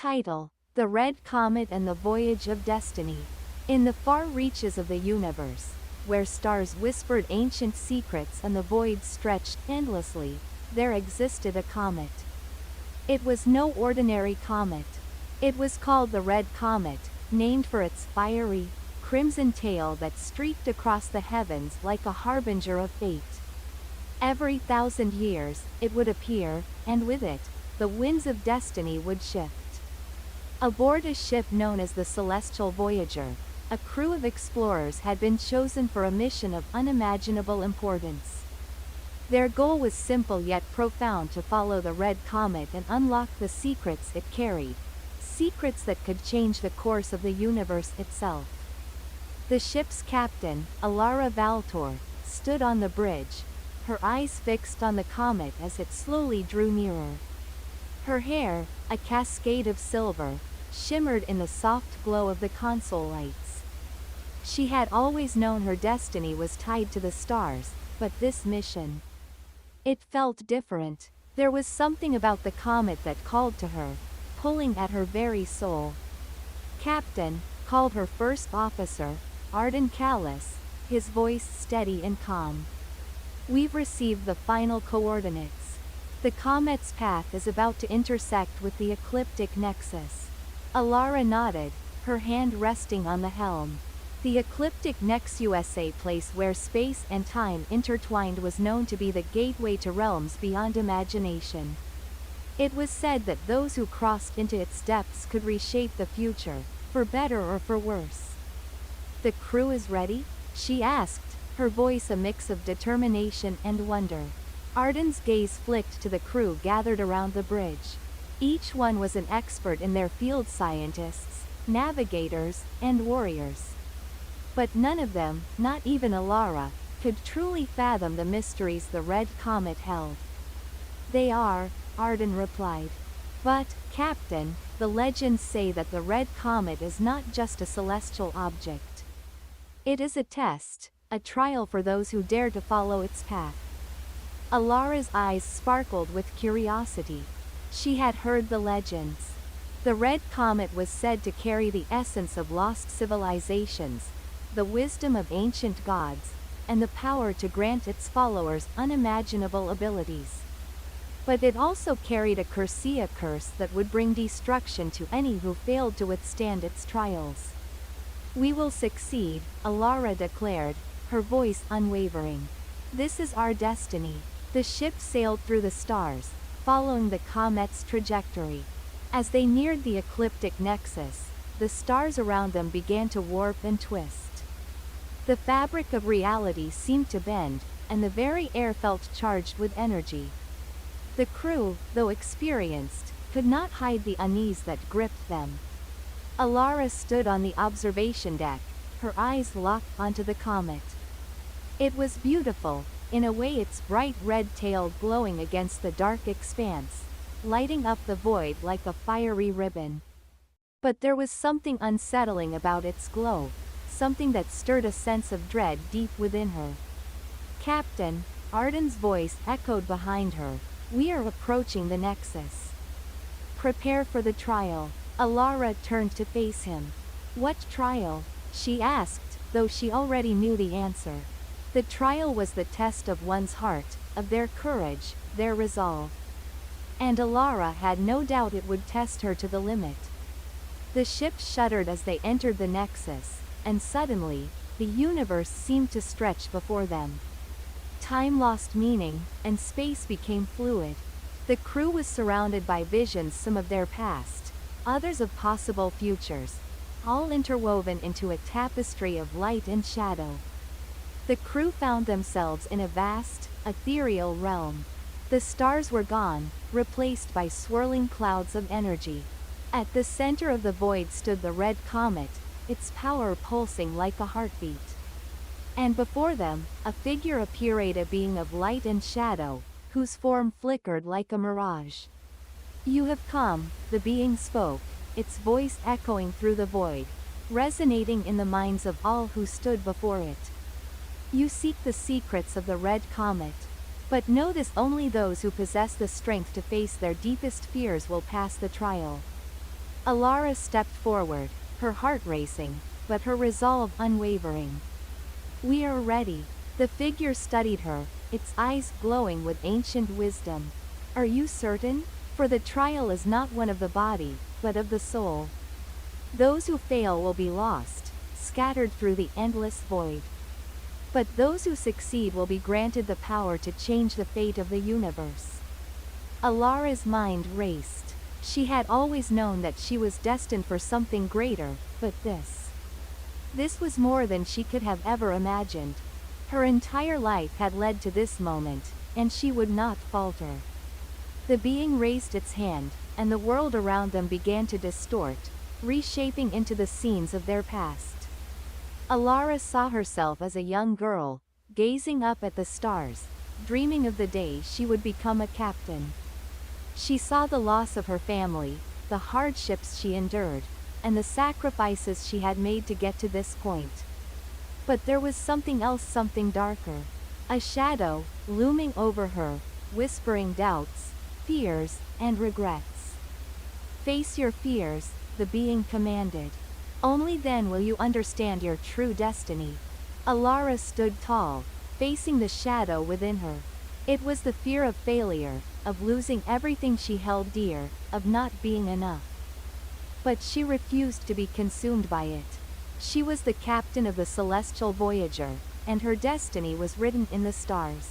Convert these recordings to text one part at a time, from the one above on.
Title: The Red Comet and the Voyage of Destiny. In the far reaches of the universe, where stars whispered ancient secrets and the void stretched endlessly, there existed a comet. It was no ordinary comet. It was called the Red Comet, named for its fiery, crimson tail that streaked across the heavens like a harbinger of fate. Every 1,000 years, it would appear, and with it, the winds of destiny would shift. Aboard a ship known as the Celestial Voyager, a crew of explorers had been chosen for a mission of unimaginable importance. Their goal was simple yet profound: to follow the Red Comet and unlock the secrets it carried, secrets that could change the course of the universe itself. The ship's captain, Alara Valtor, stood on the bridge, her eyes fixed on the comet as it slowly drew nearer. Her hair, a cascade of silver, shimmered in the soft glow of the console lights. She had always known her destiny was tied to the stars, but this mission, it felt different. There was something about the comet that called to her, pulling at her very soul. "Captain," called her first officer, Arden Callis, his voice steady and calm. "We've received the final coordinates. The comet's path is about to intersect with the ecliptic nexus." Alara nodded, her hand resting on the helm. The ecliptic nexus, a place where space and time intertwined, was known to be the gateway to realms beyond imagination. It was said that those who crossed into its depths could reshape the future, for better or for worse. "The crew is ready?" she asked, her voice a mix of determination and wonder. Arden's gaze flicked to the crew gathered around the bridge. Each one was an expert in their field: scientists, navigators, and warriors. But none of them, not even Alara, could truly fathom the mysteries the Red Comet held. "They are," Arden replied. "But, Captain, the legends say that the Red Comet is not just a celestial object. It is a test, a trial for those who dare to follow its path." Alara's eyes sparkled with curiosity. She had heard the legends. The Red Comet was said to carry the essence of lost civilizations, the wisdom of ancient gods, and the power to grant its followers unimaginable abilities. But it also carried a curse that would bring destruction to any who failed to withstand its trials. "We will succeed," Alara declared, her voice unwavering. "This is our destiny." The ship sailed through the stars, following the comet's trajectory. As they neared the ecliptic nexus, the stars around them began to warp and twist. The fabric of reality seemed to bend, and the very air felt charged with energy. The crew, though experienced, could not hide the unease that gripped them. Alara stood on the observation deck, her eyes locked onto the comet. It was beautiful, in a way, its bright red tail glowing against the dark expanse, lighting up the void like a fiery ribbon. But there was something unsettling about its glow, something that stirred a sense of dread deep within her. "Captain," Arden's voice echoed behind her, "we are approaching the nexus. Prepare for the trial." Alara turned to face him. "What trial?" she asked, though she already knew the answer. The trial was the test of one's heart, of their courage, their resolve. And Alara had no doubt it would test her to the limit. The ship shuddered as they entered the nexus, and suddenly, the universe seemed to stretch before them. Time lost meaning, and space became fluid. The crew was surrounded by visions, some of their past, others of possible futures, all interwoven into a tapestry of light and shadow. The crew found themselves in a vast, ethereal realm. The stars were gone, replaced by swirling clouds of energy. At the center of the void stood the Red Comet, its power pulsing like a heartbeat. And before them, a figure appeared, a being of light and shadow, whose form flickered like a mirage. "You have come," the being spoke, its voice echoing through the void, resonating in the minds of all who stood before it. "You seek the secrets of the Red Comet. But know this: only those who possess the strength to face their deepest fears will pass the trial. Alara stepped forward, her heart racing, but her resolve unwavering. "We are ready." The figure studied her, its eyes glowing with ancient wisdom. "Are you certain? For the trial is not one of the body, but of the soul. Those who fail will be lost, scattered through the endless void. But those who succeed will be granted the power to change the fate of the universe." Alara's mind raced. She had always known that she was destined for something greater, but this was more than she could have ever imagined. Her entire life had led to this moment, and she would not falter. The being raised its hand, and the world around them began to distort, reshaping into the scenes of their past. Alara saw herself as a young girl, gazing up at the stars, dreaming of the day she would become a captain. She saw the loss of her family, the hardships she endured, and the sacrifices she had made to get to this point. But there was something else, something darker. A shadow, looming over her, whispering doubts, fears, and regrets. "Face your fears," the being commanded. "Only then will you understand your true destiny." Alara stood tall, facing the shadow within her. It was the fear of failure, of losing everything she held dear, of not being enough. But she refused to be consumed by it. She was the captain of the celestial Voyager, and her destiny was written in the stars.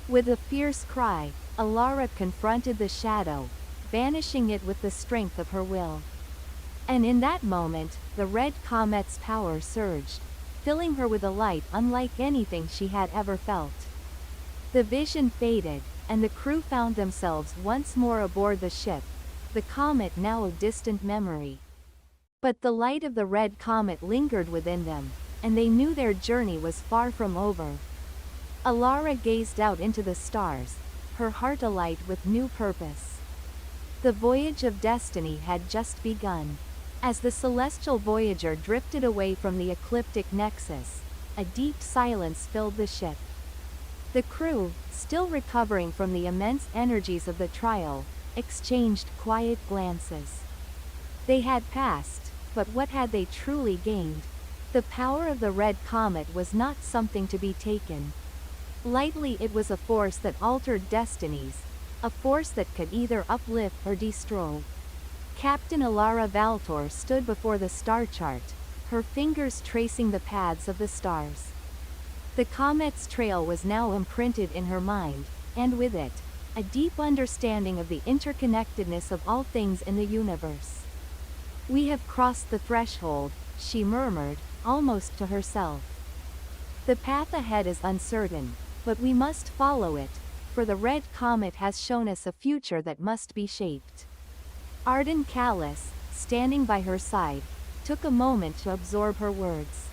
With a fierce cry, Alara confronted the shadow, banishing it with the strength of her will. And in that moment, the red comet's power surged, filling her with a light unlike anything she had ever felt. The vision faded, and the crew found themselves once more aboard the ship, the comet now a distant memory. But the light of the red comet lingered within them, and they knew their journey was far from over. Alara gazed out into the stars, her heart alight with new purpose. The voyage of destiny had just begun. As the celestial Voyager drifted away from the ecliptic nexus, a deep silence filled the ship. The crew, still recovering from the immense energies of the trial, exchanged quiet glances. They had passed, but what had they truly gained? The power of the red comet was not something to be taken lightly. It was a force that altered destinies, a force that could either uplift or destroy. Captain Alara Valtor stood before the star chart, her fingers tracing the paths of the stars. The comet's trail was now imprinted in her mind, and with it, a deep understanding of the interconnectedness of all things in the universe. "We have crossed the threshold," she murmured, almost to herself. "The path ahead is uncertain, but we must follow it, for the red comet has shown us a future that must be shaped." Arden Callis, standing by her side, took a moment to absorb her words.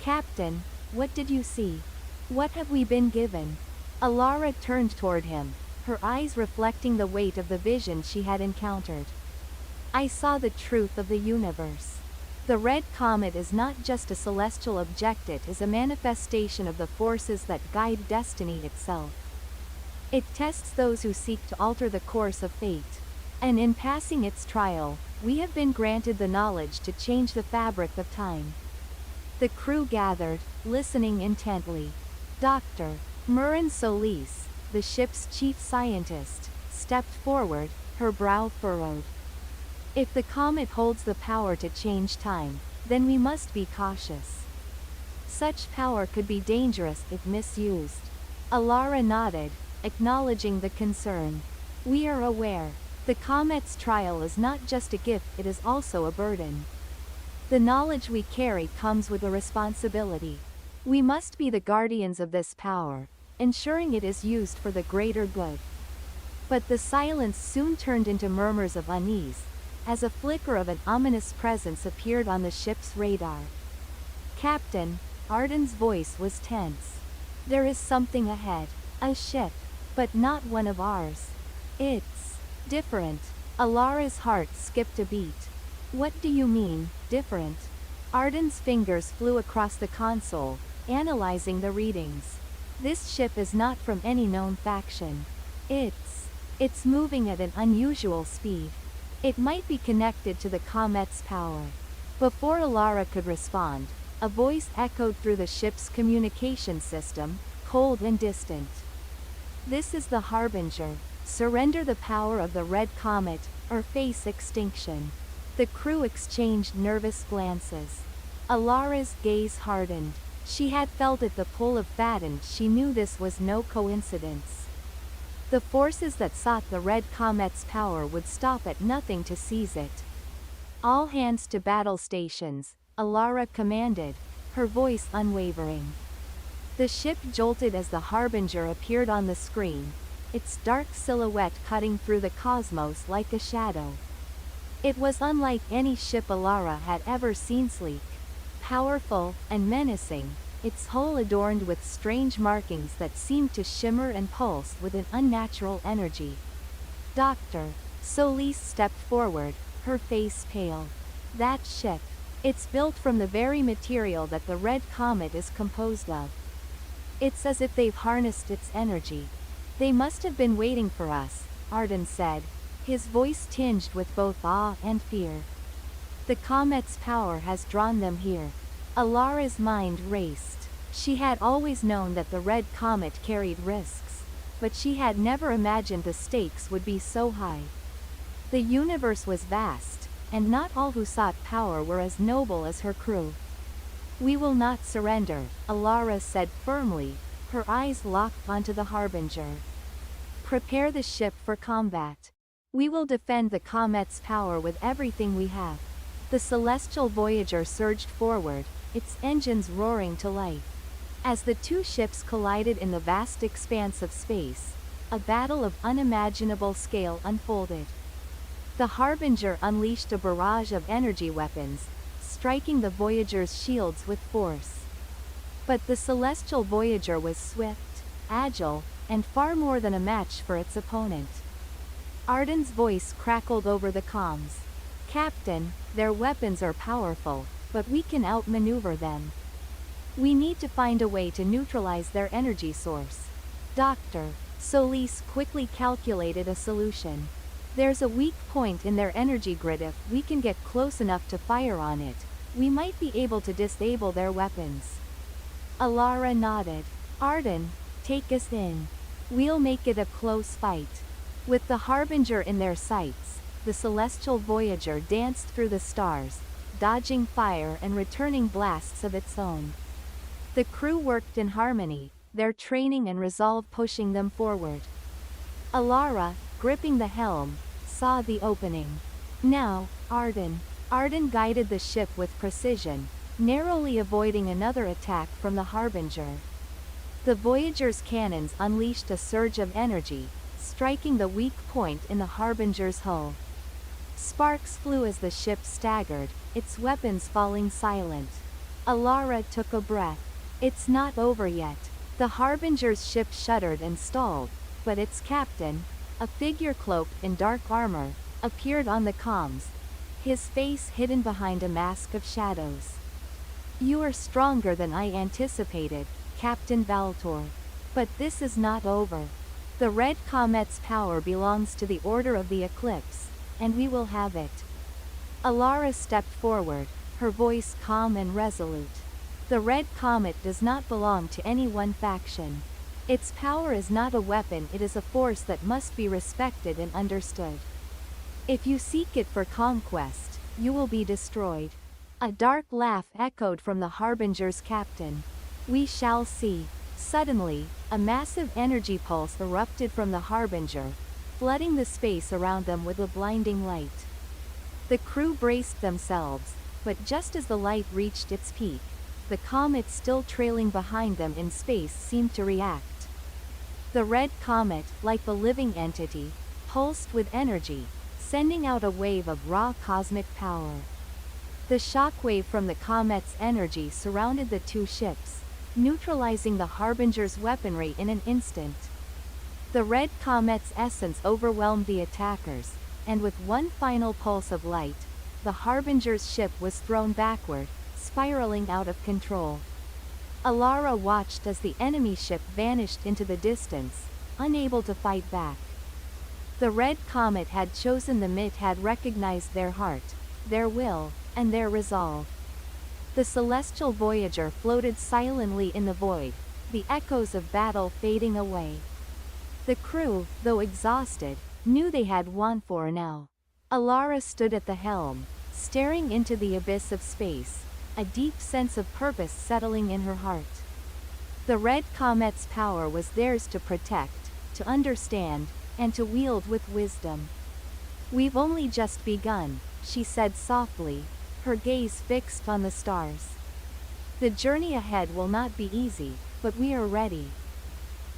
"Captain, what did you see? What have we been given?" Alara turned toward him, her eyes reflecting the weight of the vision she had encountered. "I saw the truth of the universe. The red comet is not just a celestial object, it is a manifestation of the forces that guide destiny itself. It tests those who seek to alter the course of fate. And in passing its trial, we have been granted the knowledge to change the fabric of time." The crew gathered, listening intently. Dr. Murin Solis, the ship's chief scientist, stepped forward, her brow furrowed. "If the comet holds the power to change time, then we must be cautious. Such power could be dangerous if misused." Alara nodded, acknowledging the concern. "We are aware. The comet's trial is not just a gift, it is also a burden. The knowledge we carry comes with a responsibility. We must be the guardians of this power, ensuring it is used for the greater good." But the silence soon turned into murmurs of unease, as a flicker of an ominous presence appeared on the ship's radar. "Captain," Arden's voice was tense. "There is something ahead. A ship. But not one of ours. It's different." Alara's heart skipped a beat. "What do you mean, different?" Arden's fingers flew across the console, analyzing the readings. "This ship is not from any known faction. It's moving at an unusual speed. It might be connected to the comet's power. Before Alara could respond, a voice echoed through the ship's communication system, cold and distant. This is the Harbinger. Surrender the power of the red comet, or face extinction. The crew exchanged nervous glances. Alara's gaze hardened. She had felt it the pull of fat, and she knew this was no coincidence. The forces that sought the red comet's power would stop at nothing to seize it. All hands to battle stations, Alara commanded, her voice unwavering. The ship jolted as the Harbinger appeared on the screen, its dark silhouette cutting through the cosmos like a shadow. It was unlike any ship Alara had ever seen, sleek, powerful, and menacing, its hull adorned with strange markings that seemed to shimmer and pulse with an unnatural energy. Dr. Solis stepped forward, her face pale. That ship. It's built from the very material that the red comet is composed of. It's as if they've harnessed its energy. They must have been waiting for us, Arden said, his voice tinged with both awe and fear. The comet's power has drawn them here. Alara's mind raced. She had always known that the red comet carried risks, but she had never imagined the stakes would be so high. The universe was vast, and not all who sought power were as noble as her crew. We will not surrender, Alara said firmly, her eyes locked onto the Harbinger. Prepare the ship for combat. We will defend the comet's power with everything we have. The celestial Voyager surged forward, its engines roaring to life. As the two ships collided in the vast expanse of space, a battle of unimaginable scale unfolded. The Harbinger unleashed a barrage of energy weapons, striking the Voyager's shields with force. But the celestial Voyager was swift, agile, and far more than a match for its opponent. Arden's voice crackled over the comms. Captain, their weapons are powerful, but we can outmaneuver them. We need to find a way to neutralize their energy source. Dr. Solis quickly calculated a solution. There's a weak point in their energy grid. If we can get close enough to fire on it, we might be able to disable their weapons. Alara nodded. Arden, take us in. We'll make it a close fight. With the Harbinger in their sights, the celestial Voyager danced through the stars, dodging fire and returning blasts of its own. The crew worked in harmony, their training and resolve pushing them forward. Alara, gripping the helm, saw the opening. Now, Arden. Arden guided the ship with precision, narrowly avoiding another attack from the Harbinger. The Voyager's cannons unleashed a surge of energy, striking the weak point in the Harbinger's hull. Sparks flew as the ship staggered, its weapons falling silent. Alara took a breath. It's not over yet. The Harbinger's ship shuddered and stalled, but its captain, a figure cloaked in dark armor, appeared on the comms, his face hidden behind a mask of shadows. You are stronger than I anticipated, Captain Valtor. But this is not over. The red comet's power belongs to the Order of the Eclipse, and we will have it. Alara stepped forward, her voice calm and resolute. The red comet does not belong to any one faction. Its power is not a weapon, it is a force that must be respected and understood. If you seek it for conquest, you will be destroyed. A dark laugh echoed from the Harbinger's captain. We shall see. Suddenly, a massive energy pulse erupted from the Harbinger, flooding the space around them with a blinding light. The crew braced themselves, but just as the light reached its peak, the comet still trailing behind them in space seemed to react. The red comet, like a living entity, pulsed with energy, sending out a wave of raw cosmic power. The shockwave from the comet's energy surrounded the two ships, neutralizing the Harbinger's weaponry in an instant. The red comet's essence overwhelmed the attackers, and with one final pulse of light, the Harbinger's ship was thrown backward, spiraling out of control. Alara watched as the enemy ship vanished into the distance, unable to fight back. The red comet had chosen them. It had recognized their heart, their will, and their resolve. The celestial voyager floated silently in the void, the echoes of battle fading away. The crew, though exhausted, knew they had won for now. Alara stood at the helm, staring into the abyss of space, a deep sense of purpose settling in her heart. The red comet's power was theirs to protect, to understand, and to wield with wisdom. "We've only just begun," she said softly, her gaze fixed on the stars. "The journey ahead will not be easy, but we are ready."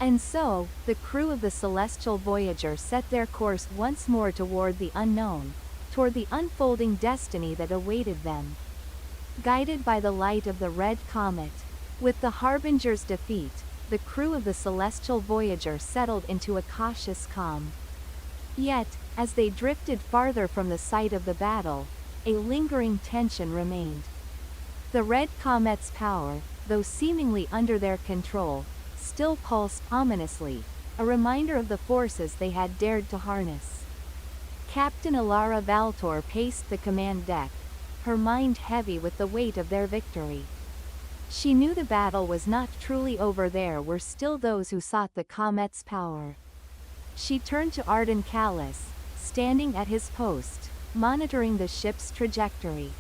And so, the crew of the celestial voyager set their course once more toward the unknown, toward the unfolding destiny that awaited them. Guided by the light of the red comet, with the harbinger's defeat, the crew of the celestial voyager settled into a cautious calm. Yet, as they drifted farther from the site of the battle, a lingering tension remained. The red comet's power, though seemingly under their control, still pulsed ominously, a reminder of the forces they had dared to harness. Captain Alara Valtor paced the command deck, her mind heavy with the weight of their victory. She knew the battle was not truly over. There were still those who sought the comet's power. She turned to Arden Callis, standing at his post, monitoring the ship's trajectory.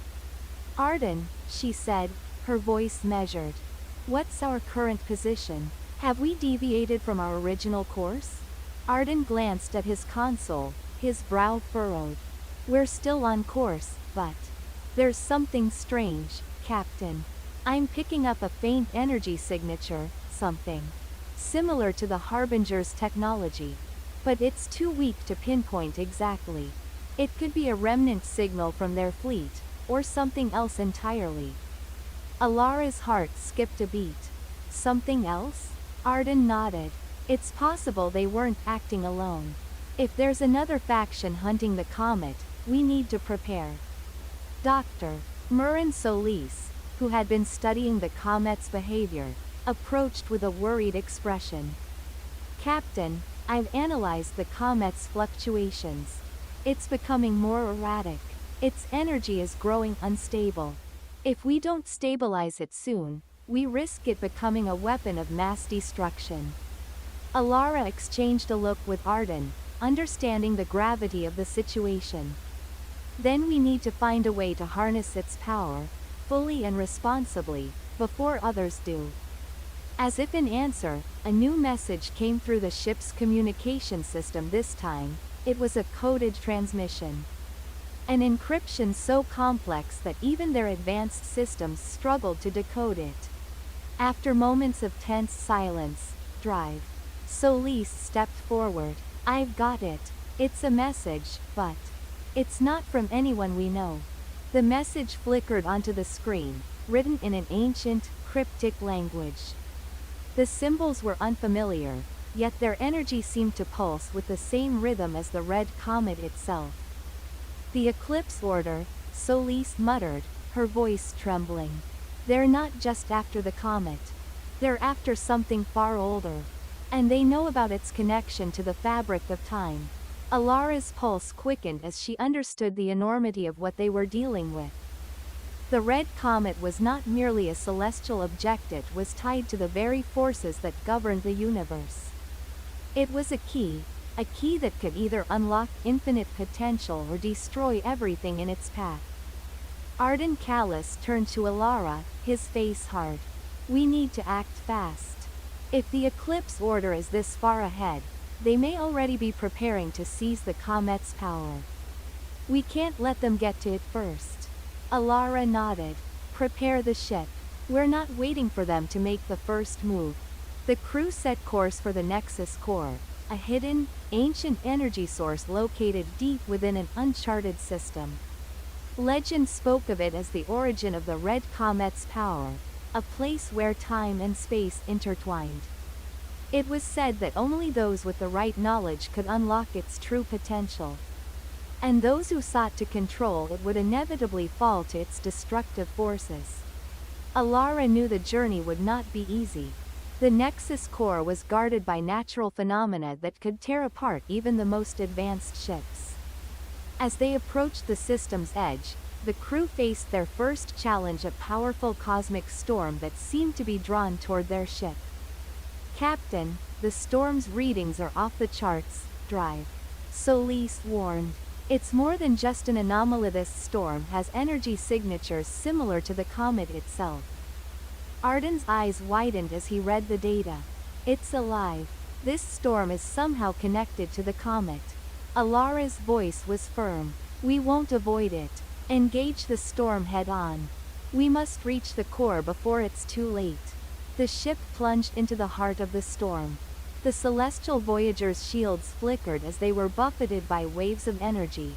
"Arden," she said, her voice measured. "What's our current position? Have we deviated from our original course?" Arden glanced at his console, his brow furrowed. "We're still on course, but there's something strange, Captain. I'm picking up a faint energy signature, something similar to the Harbinger's technology. But it's too weak to pinpoint exactly. It could be a remnant signal from their fleet, or something else entirely." Alara's heart skipped a beat. "Something else?" Arden nodded. "It's possible they weren't acting alone. If there's another faction hunting the comet, we need to prepare." Dr. Murin Solis, who had been studying the comet's behavior, approached with a worried expression. "Captain, I've analyzed the comet's fluctuations. It's becoming more erratic. Its energy is growing unstable. If we don't stabilize it soon, we risk it becoming a weapon of mass destruction." Alara exchanged a look with Arden, understanding the gravity of the situation. "Then we need to find a way to harness its power, fully and responsibly, before others do." As if in answer, a new message came through the ship's communication system. This time, it was a coded transmission. An encryption so complex that even their advanced systems struggled to decode it. After moments of tense silence, Drive Solis stepped forward. "I've got it. It's a message, but it's not from anyone we know." The message flickered onto the screen, written in an ancient, cryptic language. The symbols were unfamiliar, yet their energy seemed to pulse with the same rhythm as the red comet itself. "The eclipse order," Solis muttered, her voice trembling. "They're not just after the comet. They're after something far older. And they know about its connection to the fabric of time." Alara's pulse quickened as she understood the enormity of what they were dealing with. The red comet was not merely a celestial object, it was tied to the very forces that governed the universe. It was a key that could either unlock infinite potential or destroy everything in its path. Arden Callis turned to Alara, his face hard. "We need to act fast. If the eclipse order is this far ahead, they may already be preparing to seize the comet's power. We can't let them get to it first." Alara nodded. "Prepare the ship. We're not waiting for them to make the first move." The crew set course for the Nexus core, a hidden, ancient energy source located deep within an uncharted system. Legend spoke of it as the origin of the red comet's power, a place where time and space intertwined. It was said that only those with the right knowledge could unlock its true potential. And those who sought to control it would inevitably fall to its destructive forces. Alara knew the journey would not be easy. The Nexus core was guarded by natural phenomena that could tear apart even the most advanced ships. As they approached the system's edge, the crew faced their first challenge, a powerful cosmic storm that seemed to be drawn toward their ship. "Captain, the storm's readings are off the charts, drive," Solis warned. "It's more than just an anomaly. This storm has energy signatures similar to the comet itself." Arden's eyes widened as he read the data. "It's alive. This storm is somehow connected to the comet." Alara's voice was firm. "We won't avoid it. Engage the storm head-on. We must reach the core before it's too late." The ship plunged into the heart of the storm. The celestial voyagers' shields flickered as they were buffeted by waves of energy.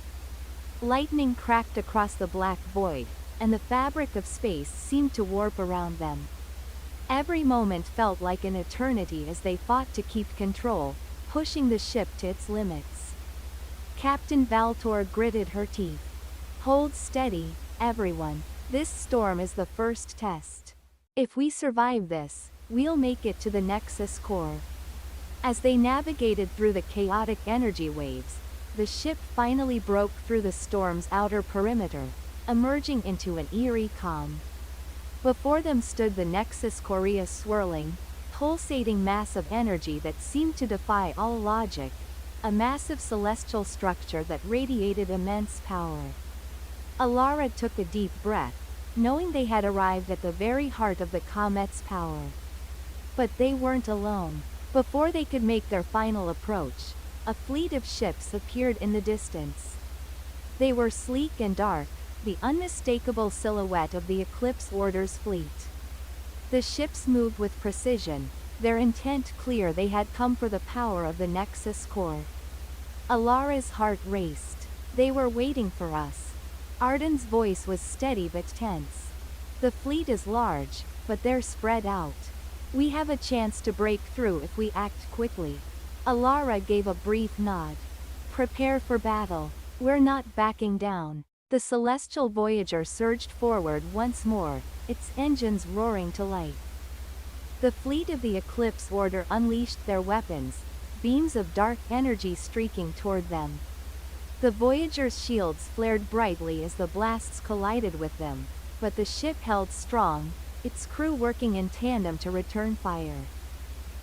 Lightning cracked across the black void, and the fabric of space seemed to warp around them. Every moment felt like an eternity as they fought to keep control, pushing the ship to its limits. Captain Valtor gritted her teeth. "Hold steady, everyone. This storm is the first test. If we survive this, we'll make it to the Nexus core." As they navigated through the chaotic energy waves, the ship finally broke through the storm's outer perimeter, emerging into an eerie calm. Before them stood the Nexus core, a swirling, pulsating mass of energy that seemed to defy all logic, a massive celestial structure that radiated immense power. Alara took a deep breath, knowing they had arrived at the very heart of the comet's power. But they weren't alone. Before they could make their final approach, a fleet of ships appeared in the distance. They were sleek and dark, the unmistakable silhouette of the Eclipse Order's fleet. The ships moved with precision, their intent clear. They had come for the power of the Nexus core. Alara's heart raced. "They were waiting for us." Arden's voice was steady but tense. "The fleet is large, but they're spread out. We have a chance to break through if we act quickly." Alara gave a brief nod. "Prepare for battle. We're not backing down." The celestial voyager surged forward once more, its engines roaring to life. The fleet of the Eclipse Order unleashed their weapons, beams of dark energy streaking toward them. The Voyager's shields flared brightly as the blasts collided with them, but the ship held strong, its crew working in tandem to return fire.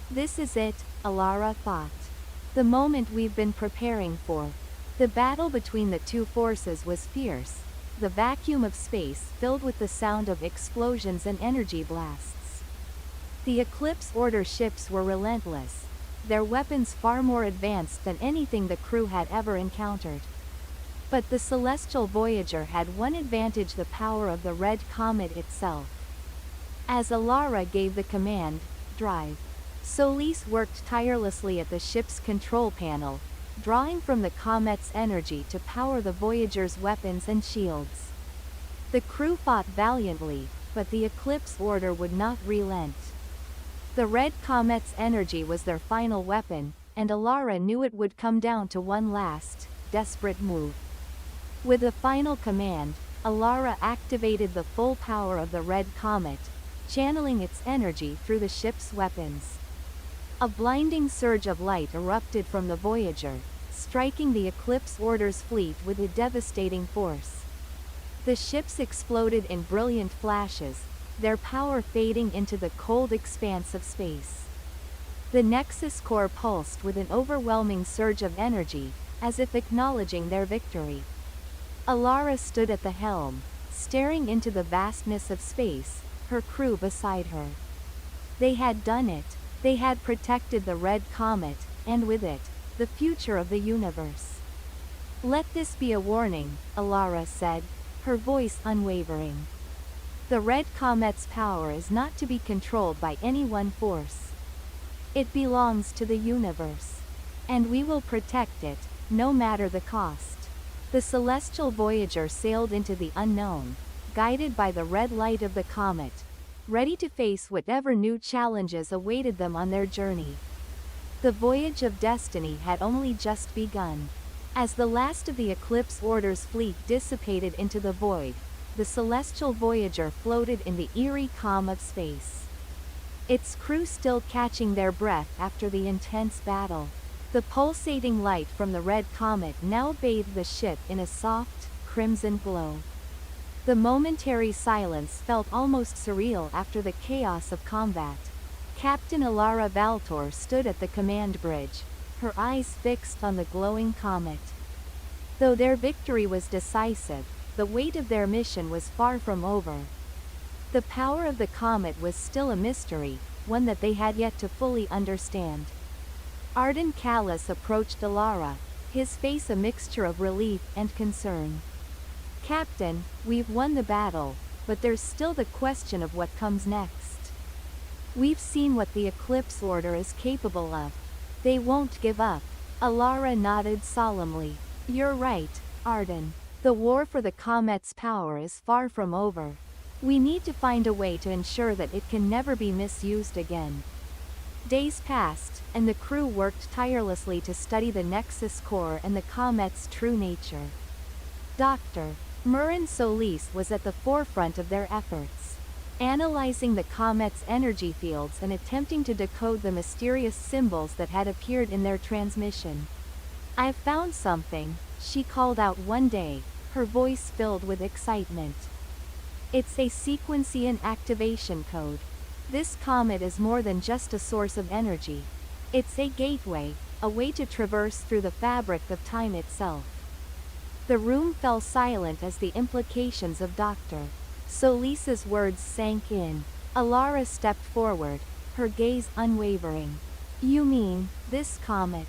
"This is it," Alara thought. "The moment we've been preparing for." The battle between the two forces was fierce, the vacuum of space filled with the sound of explosions and energy blasts. The Eclipse Order ships were relentless, their weapons far more advanced than anything the crew had ever encountered. But the Celestial Voyager had one advantage: the power of the Red Comet itself. As Alara gave the command, "Drive," Solis worked tirelessly at the ship's control panel, drawing from the comet's energy to power the Voyager's weapons and shields. The crew fought valiantly, but the Eclipse Order would not relent. The Red Comet's energy was their final weapon, and Alara knew it would come down to one last, desperate move. With the final command, Alara activated the full power of the Red Comet, channeling its energy through the ship's weapons. A blinding surge of light erupted from the Voyager, striking the Eclipse Order's fleet with a devastating force. The ships exploded in brilliant flashes, their power fading into the cold expanse of space. The Nexus core pulsed with an overwhelming surge of energy, as if acknowledging their victory. Alara stood at the helm, staring into the vastness of space, her crew beside her. They had done it. They had protected the Red Comet, and with it, the future of the universe. "Let this be a warning," Alara said, her voice unwavering. "The Red Comet's power is not to be controlled by any one force. It belongs to the universe. And we will protect it, no matter the cost." The Celestial Voyager sailed into the unknown, guided by the red light of the comet, ready to face whatever new challenges awaited them on their journey. The voyage of destiny had only just begun. As the last of the Eclipse Order's fleet dissipated into the void, the Celestial Voyager floated in the eerie calm of space. its crew still catching their breath after the intense battle. The pulsating light from the red comet now bathed the ship in a soft, crimson glow. The momentary silence felt almost surreal after the chaos of combat. Captain Alara Valtor stood at the command bridge, her eyes fixed on the glowing comet. Though their victory was decisive, the weight of their mission was far from over. The power of the comet was still a mystery, one that they had yet to fully understand. Arden Callis approached Alara, his face a mixture of relief and concern. "Captain, we've won the battle, but there's still the question of what comes next. We've seen what the Eclipse Order is capable of. They won't give up." Alara nodded solemnly. "You're right, Arden. The war for the comet's power is far from over. We need to find a way to ensure that it can never be misused again." Days passed, and the crew worked tirelessly to study the Nexus core and the comet's true nature. Dr. Murin Solis was at the forefront of their efforts, analyzing the comet's energy fields and attempting to decode the mysterious symbols that had appeared in their transmission. "I've found something," she called out one day, her voice filled with excitement. "It's a sequencian activation code. This comet is more than just a source of energy. It's a gateway, a way to traverse through the fabric of time itself." The room fell silent as the implications of Dr. Solis's words sank in. Alara stepped forward, her gaze unwavering. "You mean, this comet?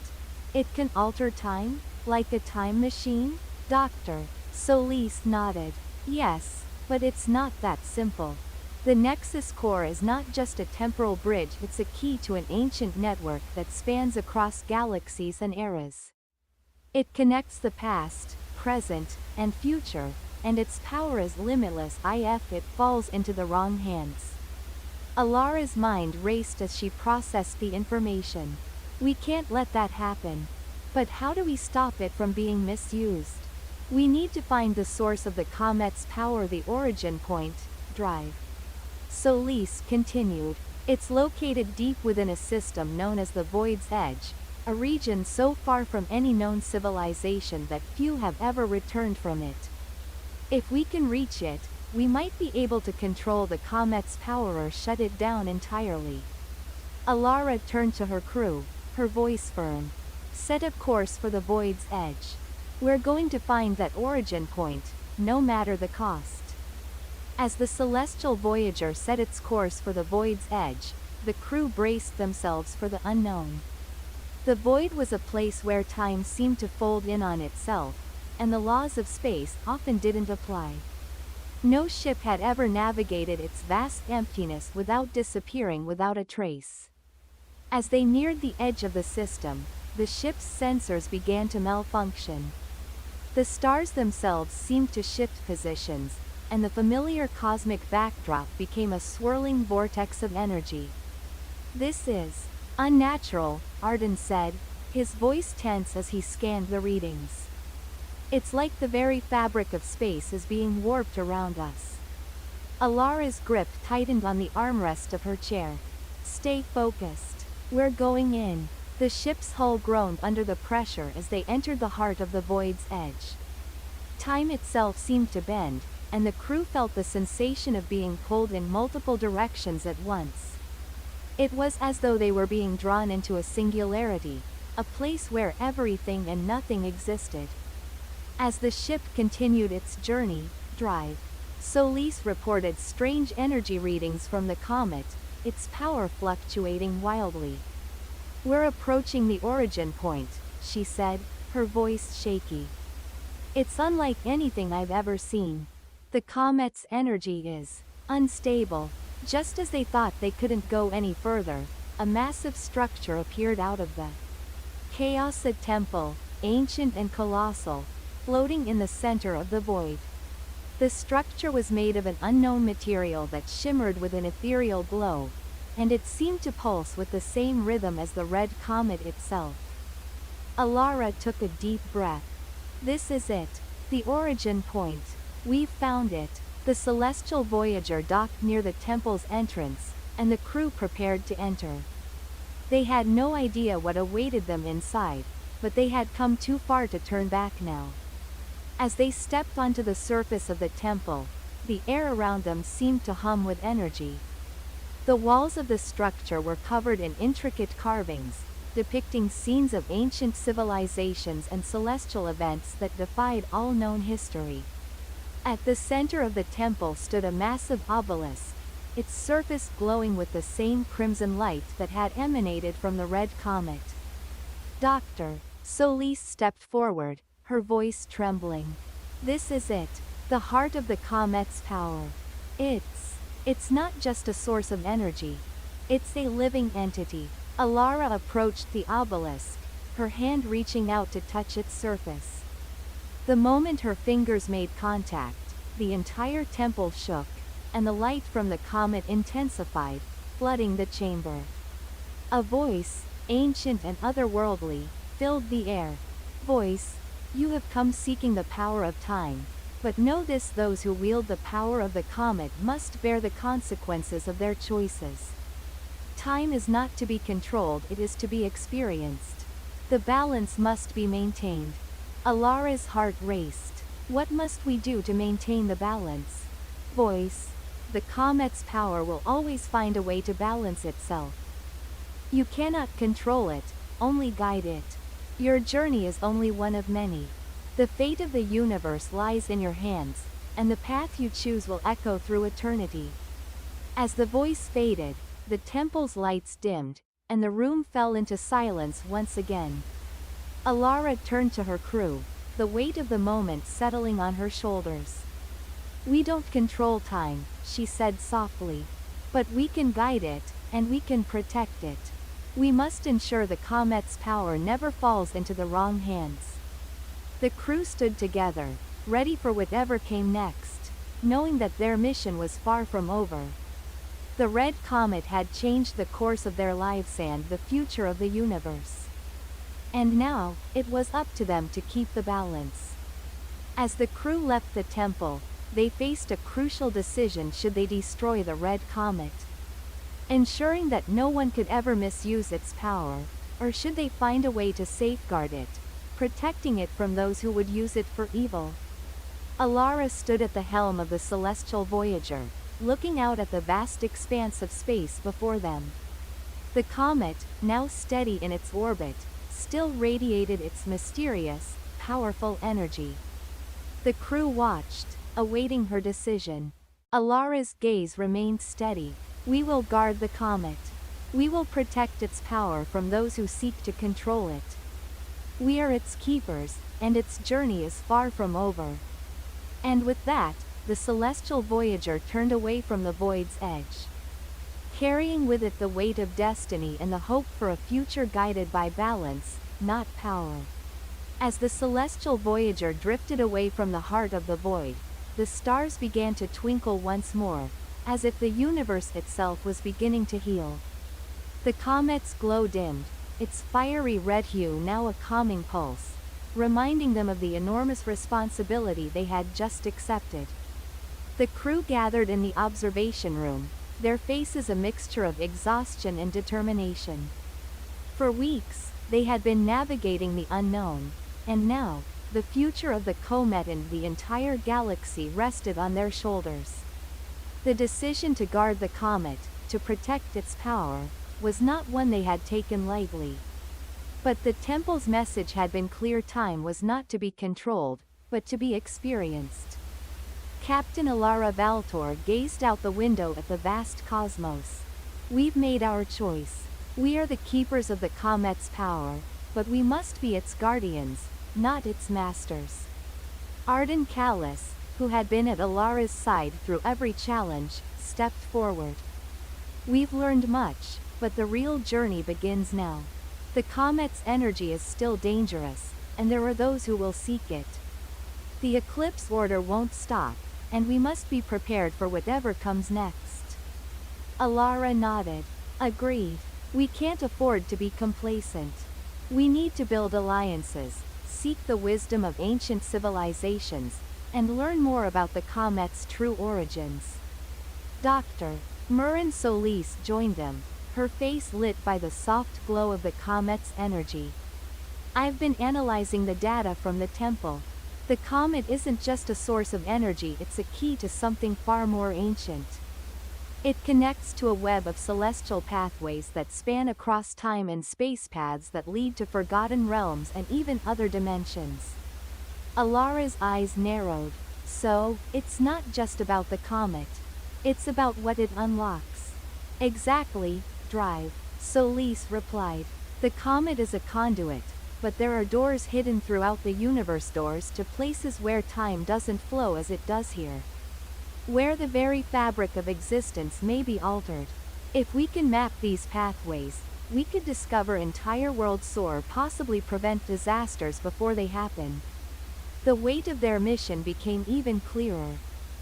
It can alter time? Like a time machine?" Dr. Solis nodded. "Yes, but it's not that simple. The Nexus core is not just a temporal bridge, it's a key to an ancient network that spans across galaxies and eras. It connects the past, present, and future, and its power is limitless if it falls into the wrong hands." Alara's mind raced as she processed the information. "We can't let that happen. But how do we stop it from being misused? We need to find the source of the comet's power, the origin point, drive." Solis continued. "It's located deep within a system known as the Void's Edge, a region so far from any known civilization that few have ever returned from it. If we can reach it, we might be able to control the comet's power or shut it down entirely." Alara turned to her crew, her voice firm. "Set a course for the Void's Edge. We're going to find that origin point, no matter the cost." As the celestial Voyager set its course for the Void's Edge, the crew braced themselves for the unknown. The void was a place where time seemed to fold in on itself, and the laws of space often didn't apply. No ship had ever navigated its vast emptiness without disappearing without a trace. As they neared the edge of the system, the ship's sensors began to malfunction. The stars themselves seemed to shift positions, and the familiar cosmic backdrop became a swirling vortex of energy. "This is unnatural," Arden said, his voice tense as he scanned the readings. "It's like the very fabric of space is being warped around us." Alara's grip tightened on the armrest of her chair. "Stay focused. We're going in." The ship's hull groaned under the pressure as they entered the heart of the Void's Edge. Time itself seemed to bend, and the crew felt the sensation of being pulled in multiple directions at once. It was as though they were being drawn into a singularity, a place where everything and nothing existed. As the ship continued its journey, drive, Solis reported strange energy readings from the comet, its power fluctuating wildly. "We're approaching the origin point," she said, her voice shaky. "It's unlike anything I've ever seen. The comet's energy is unstable." Just as they thought they couldn't go any further, a massive structure appeared out of the chaos, a temple, ancient and colossal, floating in the center of the void. The structure was made of an unknown material that shimmered with an ethereal glow, and it seemed to pulse with the same rhythm as the red comet itself. Alara took a deep breath. "This is it. The origin point. We've found it." The celestial Voyager docked near the temple's entrance, and the crew prepared to enter. They had no idea what awaited them inside, but they had come too far to turn back now. As they stepped onto the surface of the temple, the air around them seemed to hum with energy. The walls of the structure were covered in intricate carvings, depicting scenes of ancient civilizations and celestial events that defied all known history. At the center of the temple stood a massive obelisk, its surface glowing with the same crimson light that had emanated from the red comet. Dr. Solis stepped forward, her voice trembling. This is it, the heart of the comet's power. It's not just a source of energy. It's a living entity. Alara approached the obelisk, her hand reaching out to touch its surface. The moment her fingers made contact, the entire temple shook, and the light from the comet intensified, flooding the chamber. A voice, ancient and otherworldly, filled the air. Voice, you have come seeking the power of time, but know this: those who wield the power of the comet must bear the consequences of their choices. Time is not to be controlled, it is to be experienced. The balance must be maintained. Alara's heart raced. What must we do to maintain the balance? Voice, the comet's power will always find a way to balance itself. You cannot control it, only guide it. Your journey is only one of many. The fate of the universe lies in your hands, and the path you choose will echo through eternity. As the voice faded, the temple's lights dimmed, and the room fell into silence once again. Alara turned to her crew, the weight of the moment settling on her shoulders. We don't control time, she said softly. But we can guide it, and we can protect it. We must ensure the comet's power never falls into the wrong hands. The crew stood together, ready for whatever came next, knowing that their mission was far from over. The red comet had changed the course of their lives and the future of the universe. And now, it was up to them to keep the balance. As the crew left the temple, they faced a crucial decision: should they destroy the red comet, ensuring that no one could ever misuse its power, or should they find a way to safeguard it, protecting it from those who would use it for evil? Alara stood at the helm of the celestial Voyager, looking out at the vast expanse of space before them. The comet, now steady in its orbit, still radiated its mysterious, powerful energy. The crew watched, awaiting her decision. Alara's gaze remained steady. We will guard the comet. We will protect its power from those who seek to control it. We are its keepers, and its journey is far from over. And with that, the celestial Voyager turned away from the void's edge, carrying with it the weight of destiny and the hope for a future guided by balance, not power. As the celestial Voyager drifted away from the heart of the void, the stars began to twinkle once more, as if the universe itself was beginning to heal. The comet's glow dimmed, its fiery red hue now a calming pulse, reminding them of the enormous responsibility they had just accepted. The crew gathered in the observation room, their faces a mixture of exhaustion and determination. For weeks, they had been navigating the unknown, and now, the future of the comet and the entire galaxy rested on their shoulders. The decision to guard the comet, to protect its power, was not one they had taken lightly. But the temple's message had been clear: time was not to be controlled, but to be experienced. Captain Alara Valtor gazed out the window at the vast cosmos. We've made our choice. We are the keepers of the comet's power, but we must be its guardians, not its masters. Arden Callis, who had been at Alara's side through every challenge, stepped forward. We've learned much, but the real journey begins now. The comet's energy is still dangerous, and there are those who will seek it. The eclipse order won't stop, and we must be prepared for whatever comes next. Alara nodded. Agreed. We can't afford to be complacent. We need to build alliances, seek the wisdom of ancient civilizations, and learn more about the comet's true origins. Dr. and Solis joined them, her face lit by the soft glow of the comet's energy. I've been analyzing the data from the temple. The comet isn't just a source of energy, it's a key to something far more ancient. It connects to a web of celestial pathways that span across time and space, paths that lead to forgotten realms and even other dimensions. Alara's eyes narrowed. So, it's not just about the comet. It's about what it unlocks. Exactly, Drive, Solis replied. The comet is a conduit, but there are doors hidden throughout the universe, doors to places where time doesn't flow as it does here. Where the very fabric of existence may be altered. If we can map these pathways, we could discover entire worlds or possibly prevent disasters before they happen. The weight of their mission became even clearer.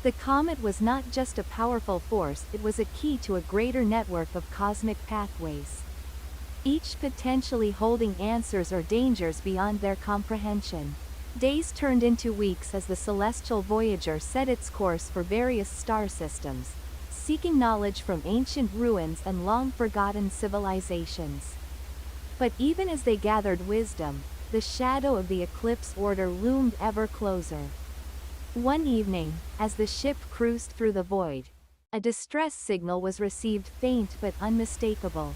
The comet was not just a powerful force, it was a key to a greater network of cosmic pathways, each potentially holding answers or dangers beyond their comprehension. Days turned into weeks as the celestial voyager set its course for various star systems, seeking knowledge from ancient ruins and long-forgotten civilizations. But even as they gathered wisdom, the shadow of the eclipse order loomed ever closer. One evening, as the ship cruised through the void, a distress signal was received, faint but unmistakable.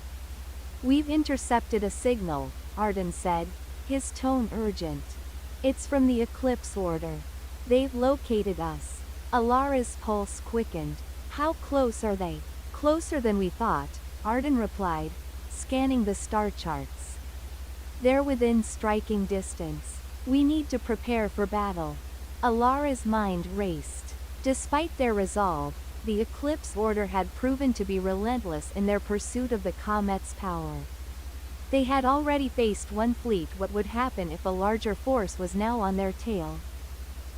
"We've intercepted a signal," Arden said, his tone urgent. "It's from the eclipse order. They've located us." Alara's pulse quickened. "How close are they?" "Closer than we thought," Arden replied, scanning the star charts. "They're within striking distance. We need to prepare for battle." Alara's mind raced. Despite their resolve, the eclipse order had proven to be relentless in their pursuit of the comet's power. They had already faced one fleet. What would happen if a larger force was now on their tail?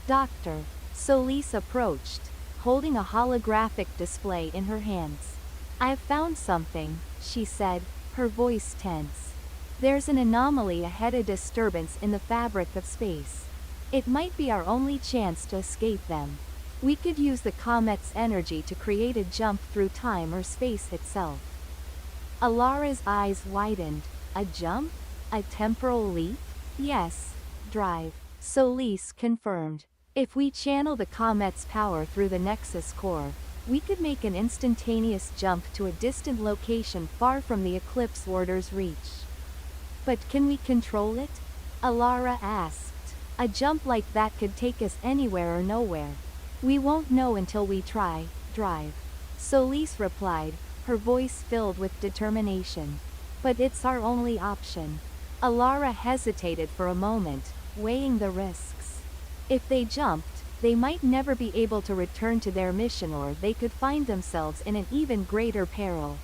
"Doctor," Solis approached, holding a holographic display in her hands. "I've found something," she said, her voice tense. "There's an anomaly ahead, a disturbance in the fabric of space. It might be our only chance to escape them. We could use the comet's energy to create a jump through time or space itself." Alara's eyes widened. "A jump? A temporal leap?" "Yes, Drive," Solis confirmed. "If we channel the comet's power through the Nexus core, we could make an instantaneous jump to a distant location far from the eclipse order's reach." "But can we control it?" Alara asked. "A jump like that could take us anywhere or nowhere. We won't know until we try, Drive," Solis replied, her voice filled with determination. "But it's our only option." Alara hesitated for a moment, weighing the risks. If they jumped, they might never be able to return to their mission, or they could find themselves in an even greater peril.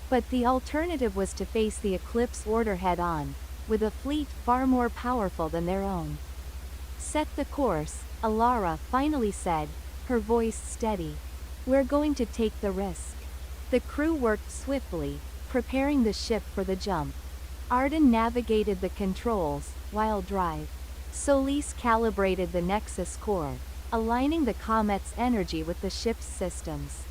But the alternative was to face the eclipse order head-on, with a fleet far more powerful than their own. "Set the course," Alara finally said, her voice steady. "We're going to take the risk." The crew worked swiftly, preparing the ship for the jump. Arden navigated the controls, while Drive, Solis calibrated the Nexus core, aligning the comet's energy with the ship's systems.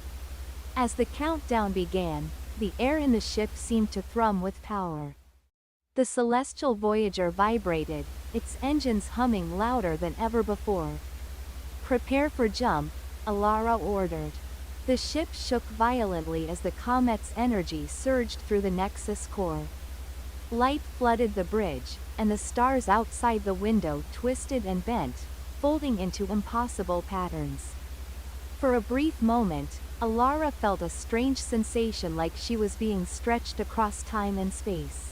As the countdown began, the air in the ship seemed to thrum with power. The celestial voyager vibrated, its engines humming louder than ever before. "Prepare for jump," Alara ordered. The ship shook violently as the comet's energy surged through the Nexus core. Light flooded the bridge, and the stars outside the window twisted and bent, folding into impossible patterns. For a brief moment, Alara felt a strange sensation, like she was being stretched across time and space.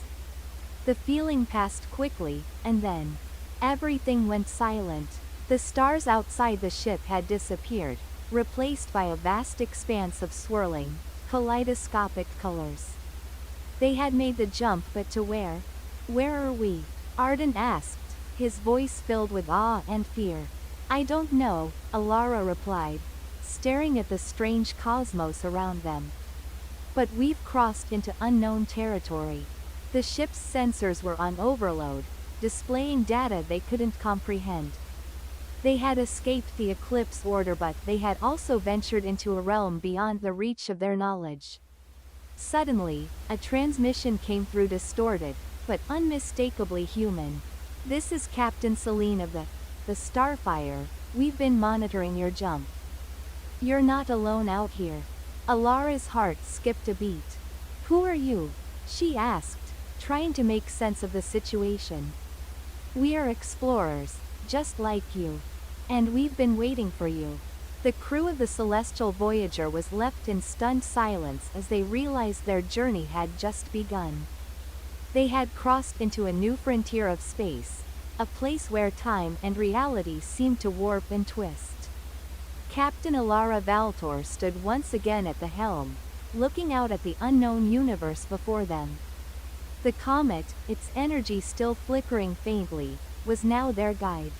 The feeling passed quickly, and then everything went silent. The stars outside the ship had disappeared, replaced by a vast expanse of swirling, kaleidoscopic colors. They had made the jump, but to where? "Where are we?" Arden asked, his voice filled with awe and fear. "I don't know," Alara replied, staring at the strange cosmos around them. "But we've crossed into unknown territory." The ship's sensors were on overload, displaying data they couldn't comprehend. They had escaped the eclipse order, but they had also ventured into a realm beyond the reach of their knowledge. Suddenly, a transmission came through, distorted, but unmistakably human. "This is Captain Celine of the Starfire. We've been monitoring your jump. You're not alone out here." Alara's heart skipped a beat. "Who are you?" she asked, trying to make sense of the situation. "We are explorers, just like you. And we've been waiting for you." The crew of the Celestial Voyager was left in stunned silence as they realized their journey had just begun. They had crossed into a new frontier of space, a place where time and reality seemed to warp and twist. Captain Alara Valtor stood once again at the helm, looking out at the unknown universe before them. The comet, its energy still flickering faintly, was now their guide.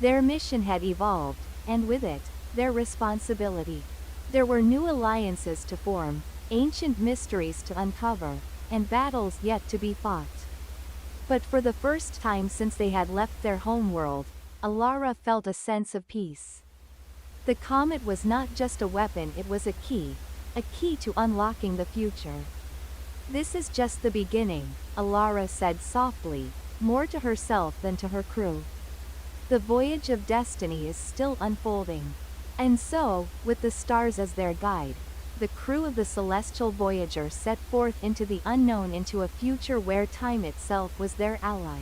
Their mission had evolved, and with it, their responsibility. There were new alliances to form, ancient mysteries to uncover, and battles yet to be fought. But for the first time since they had left their homeworld, Alara felt a sense of peace. The comet was not just a weapon, it was a key to unlocking the future. "This is just the beginning," Alara said softly, more to herself than to her crew. "The voyage of destiny is still unfolding." And so, with the stars as their guide, the crew of the Celestial Voyager set forth into the unknown, into a future where time itself was their ally.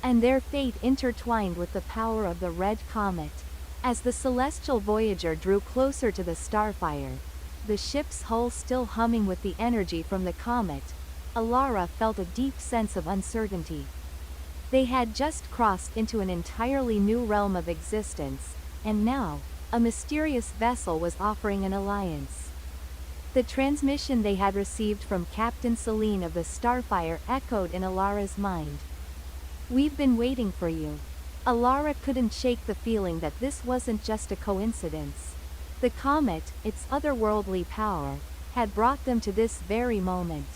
And their fate intertwined with the power of the Red Comet. As the Celestial Voyager drew closer to the Starfire, the ship's hull still humming with the energy from the comet, Alara felt a deep sense of uncertainty. They had just crossed into an entirely new realm of existence, and now, a mysterious vessel was offering an alliance. The transmission they had received from Captain Celine of the Starfire echoed in Alara's mind. "We've been waiting for you." Alara couldn't shake the feeling that this wasn't just a coincidence. The comet, its otherworldly power, had brought them to this very moment.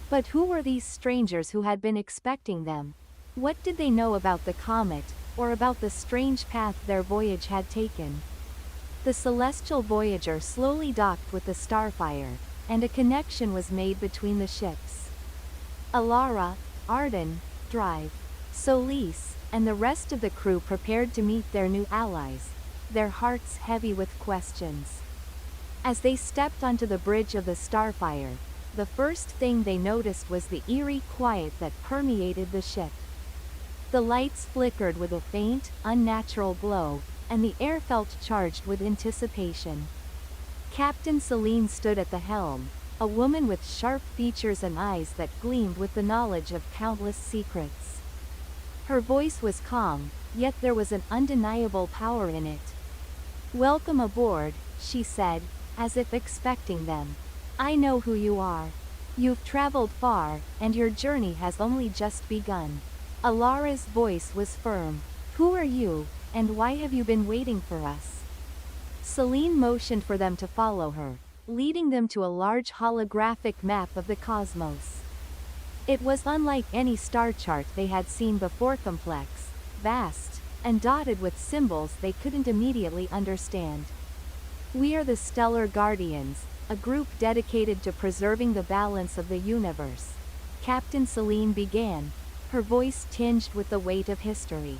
But who were these strangers who had been expecting them? What did they know about the comet, or about the strange path their voyage had taken? The Celestial Voyager slowly docked with the Starfire, and a connection was made between the ships. Alara, Arden, Drive, Solis, and the rest of the crew prepared to meet their new allies, their hearts heavy with questions. As they stepped onto the bridge of the Starfire, the first thing they noticed was the eerie quiet that permeated the ship. The lights flickered with a faint, unnatural glow, and the air felt charged with anticipation. Captain Celine stood at the helm, a woman with sharp features and eyes that gleamed with the knowledge of countless secrets. Her voice was calm, yet there was an undeniable power in it. "Welcome aboard," she said, as if expecting them. "I know who you are. You've traveled far, and your journey has only just begun." Alara's voice was firm. "Who are you, and why have you been waiting for us?" Celine motioned for them to follow her, leading them to a large holographic map of the cosmos. It was unlike any star chart they had seen before, complex, vast, and dotted with symbols they couldn't immediately understand. "We are the Stellar Guardians, a group dedicated to preserving the balance of the universe," Captain Celine began, her voice tinged with the weight of history.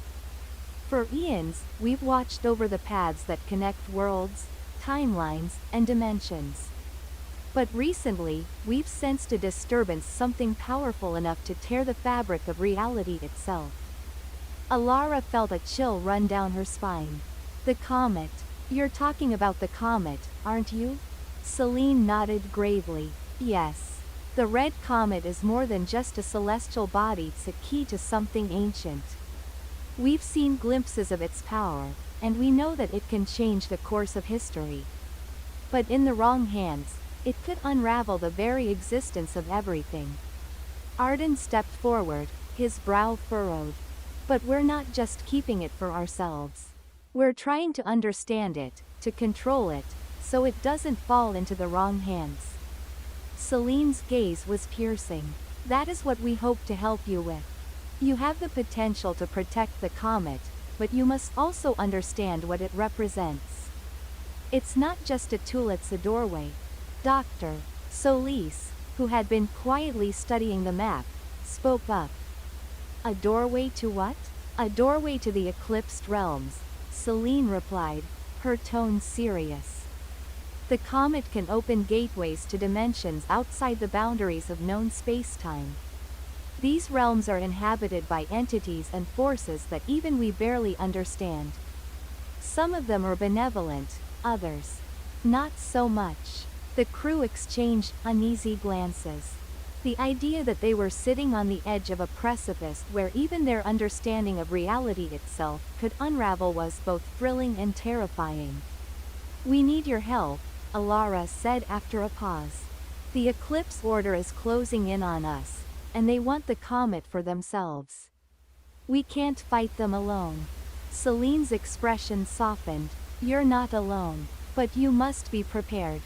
"For eons, we've watched over the paths that connect worlds, timelines, and dimensions. But recently, we've sensed a disturbance, something powerful enough to tear the fabric of reality itself." Alara felt a chill run down her spine. "The comet. You're talking about the comet, aren't you?" Celine nodded gravely. "Yes. The Red Comet is more than just a celestial body, it's a key to something ancient. We've seen glimpses of its power, and we know that it can change the course of history. But in the wrong hands, it could unravel the very existence of everything." Arden stepped forward, his brow furrowed. "But we're not just keeping it for ourselves. We're trying to understand it, to control it, so it doesn't fall into the wrong hands." Celine's gaze was piercing. "That is what we hope to help you with. You have the potential to protect the comet, but you must also understand what it represents. It's not just a tool, it's a doorway. Dr. Solis, who had been quietly studying the map, spoke up. A doorway to what? A doorway to the eclipsed realms, Celine replied, her tone serious. The comet can open gateways to dimensions outside the boundaries of known space-time. These realms are inhabited by entities and forces that even we barely understand. Some of them are benevolent, others not so much. The crew exchanged uneasy glances. The idea that they were sitting on the edge of a precipice where even their understanding of reality itself could unravel was both thrilling and terrifying. We need your help, Alara said after a pause. The eclipse order is closing in on us, and they want the comet for themselves. We can't fight them alone. Celine's expression softened. You're not alone, but you must be prepared.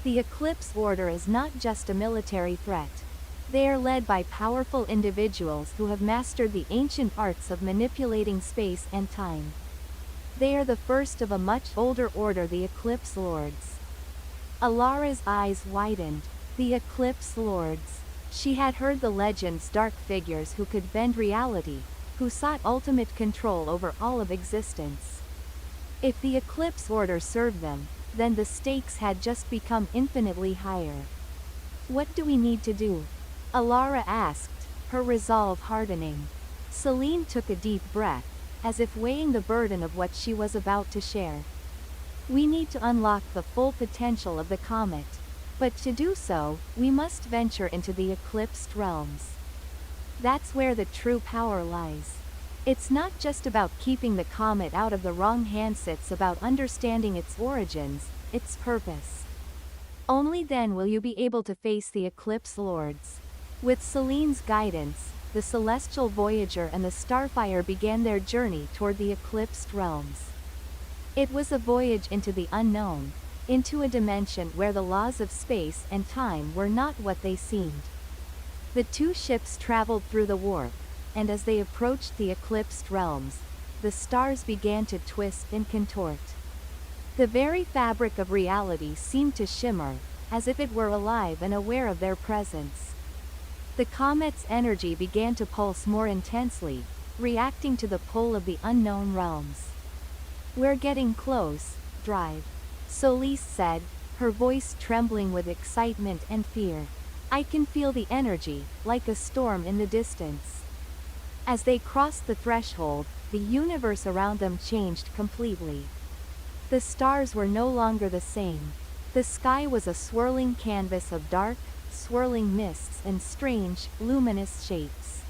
The eclipse order is not just a military threat. They are led by powerful individuals who have mastered the ancient arts of manipulating space and time. They are the first of a much older order, the Eclipse Lords. Alara's eyes widened. The Eclipse Lords. She had heard the legends, dark figures who could bend reality, who sought ultimate control over all of existence. If the Eclipse Order served them, then the stakes had just become infinitely higher. What do we need to do? Alara asked, her resolve hardening. Celine took a deep breath, as if weighing the burden of what she was about to share. We need to unlock the full potential of the comet. But to do so, we must venture into the eclipsed realms. That's where the true power lies. It's not just about keeping the comet out of the wrong hands, it's about understanding its origins, its purpose. Only then will you be able to face the Eclipse Lords. With Celine's guidance, the Celestial Voyager and the Starfire began their journey toward the eclipsed realms. It was a voyage into the unknown, into a dimension where the laws of space and time were not what they seemed. The two ships traveled through the warp, and as they approached the eclipsed realms, the stars began to twist and contort. The very fabric of reality seemed to shimmer, as if it were alive and aware of their presence. The comet's energy began to pulse more intensely, reacting to the pull of the unknown realms. We're getting close, Drive. Solis said, her voice trembling with excitement and fear. I can feel the energy, like a storm in the distance. As they crossed the threshold, the universe around them changed completely. The stars were no longer the same. The sky was a swirling canvas of dark, swirling mists and strange, luminous shapes.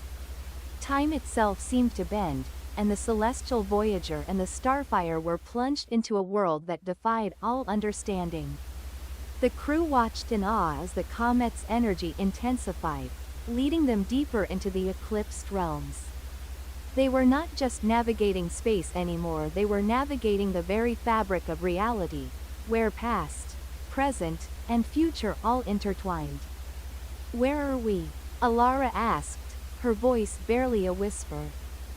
Time itself seemed to bend, and the Celestial Voyager and the Starfire were plunged into a world that defied all understanding. The crew watched in awe as the comet's energy intensified, leading them deeper into the eclipsed realms. They were not just navigating space anymore, they were navigating the very fabric of reality, where past, present, and future all intertwined. Where are we? Alara asked, her voice barely a whisper.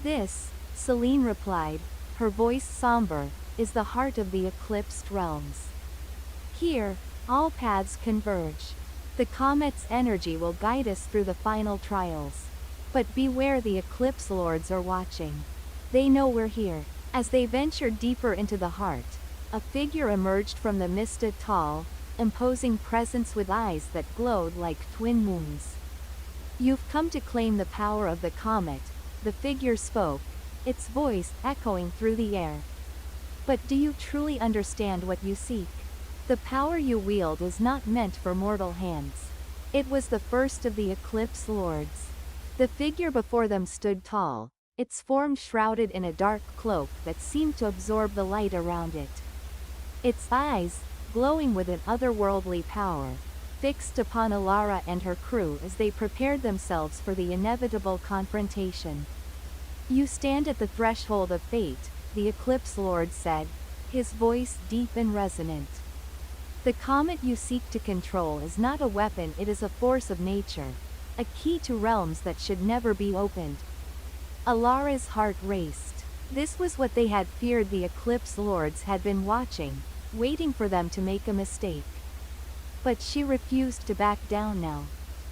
This, Celine replied, her voice somber, is the heart of the eclipsed realms. Here, all paths converge. The comet's energy will guide us through the final trials. But beware, the Eclipse Lords are watching. They know we're here. As they ventured deeper into the heart, a figure emerged from the mist, a tall, imposing presence with eyes that glowed like twin moons. You've come to claim the power of the comet, the figure spoke, its voice echoing through the air. But do you truly understand what you seek? The power you wield is not meant for mortal hands. It was the first of the Eclipse Lords. The figure before them stood tall, its form shrouded in a dark cloak that seemed to absorb the light around it. Its eyes, glowing with an otherworldly power, fixed upon Alara and her crew as they prepared themselves for the inevitable confrontation. You stand at the threshold of fate, the Eclipse Lord said, his voice deep and resonant. The comet you seek to control is not a weapon, it is a force of nature, a key to realms that should never be opened. Alara's heart raced. This was what they had feared. The Eclipse Lords had been watching, waiting for them to make a mistake. But she refused to back down now.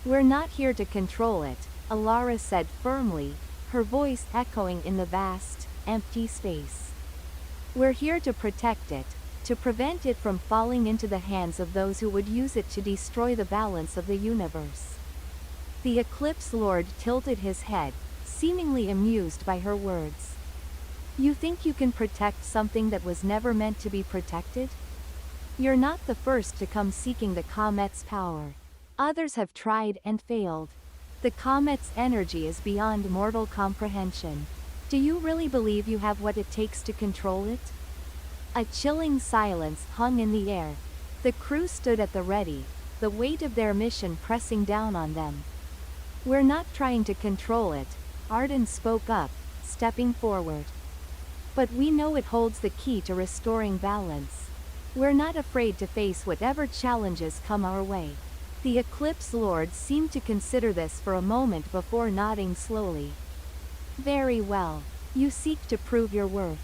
"We're not here to control it," Alara said firmly, her voice echoing in the vast, empty space. "We're here to protect it, to prevent it from falling into the hands of those who would use it to destroy the balance of the universe." The Eclipse Lord tilted his head, seemingly amused by her words. "You think you can protect something that was never meant to be protected? You're not the first to come seeking the comet's power. Others have tried and failed. The comet's energy is beyond mortal comprehension. Do you really believe you have what it takes to control it?" A chilling silence hung in the air. The crew stood at the ready, the weight of their mission pressing down on them. "We're not trying to control it," Arden spoke up, stepping forward. "But we know it holds the key to restoring balance. We're not afraid to face whatever challenges come our way." The Eclipse Lord seemed to consider this for a moment before nodding slowly. "Very well. You seek to prove your worth.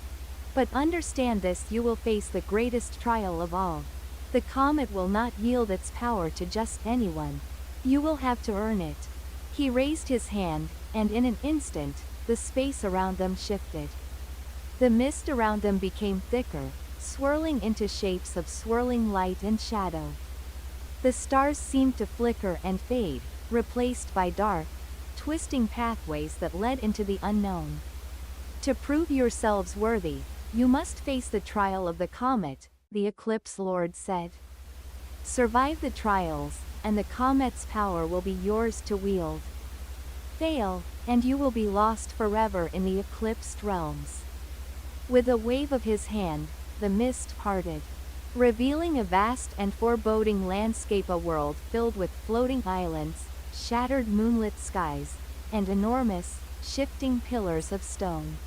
But understand this: you will face the greatest trial of all. The comet will not yield its power to just anyone. You will have to earn it." He raised his hand, and in an instant, the space around them shifted. The mist around them became thicker, swirling into shapes of swirling light and shadow. The stars seemed to flicker and fade, replaced by dark, twisting pathways that led into the unknown. "To prove yourselves worthy, you must face the trial of the comet," the Eclipse Lord said. "Survive the trials, and the comet's power will be yours to wield. Fail, and you will be lost forever in the eclipsed realms." With a wave of his hand, the mist parted, revealing a vast and foreboding landscape, a world filled with floating islands, shattered moonlit skies, and enormous, shifting pillars of stone.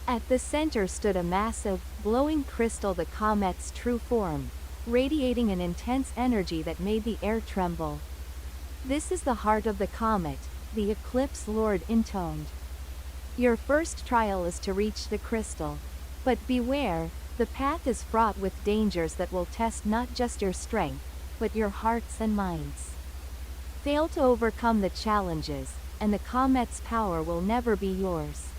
At the center stood a massive, glowing crystal, the comet's true form, radiating an intense energy that made the air tremble. "This is the heart of the comet," the Eclipse Lord intoned. "Your first trial is to reach the crystal. But beware, the path is fraught with dangers that will test not just your strength, but your hearts and minds. Fail to overcome the challenges, and the comet's power will never be yours."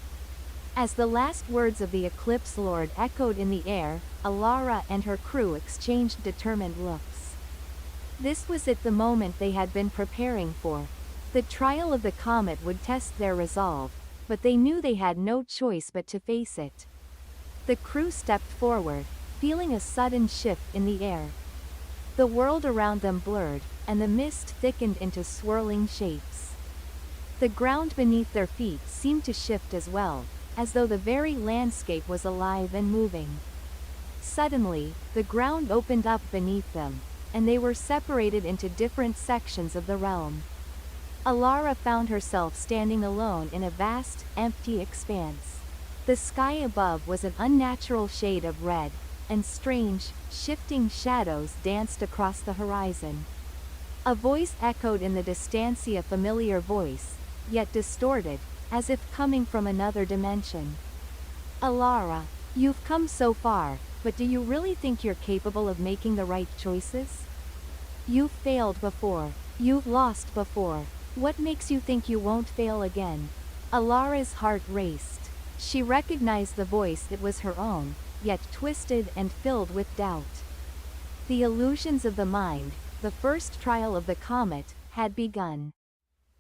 As the last words of the Eclipse Lord echoed in the air, Alara and her crew exchanged determined looks. This was it, the moment they had been preparing for. The trial of the comet would test their resolve, but they knew they had no choice but to face it. The crew stepped forward, feeling a sudden shift in the air. The world around them blurred, and the mist thickened into swirling shapes. The ground beneath their feet seemed to shift as well, as though the very landscape was alive and moving. Suddenly, the ground opened up beneath them, and they were separated into different sections of the realm. Alara found herself standing alone in a vast, empty expanse. The sky above was an unnatural shade of red, and strange, shifting shadows danced across the horizon. A voice echoed in the distance, a familiar voice, yet distorted, as if coming from another dimension. "Alara, you've come so far, but do you really think you're capable of making the right choices? You've failed before. You've lost before. What makes you think you won't fail again?" Alara's heart raced. She recognized the voice. It was her own, yet twisted and filled with doubt. The illusions of the mind, the first trial of the comet, had begun.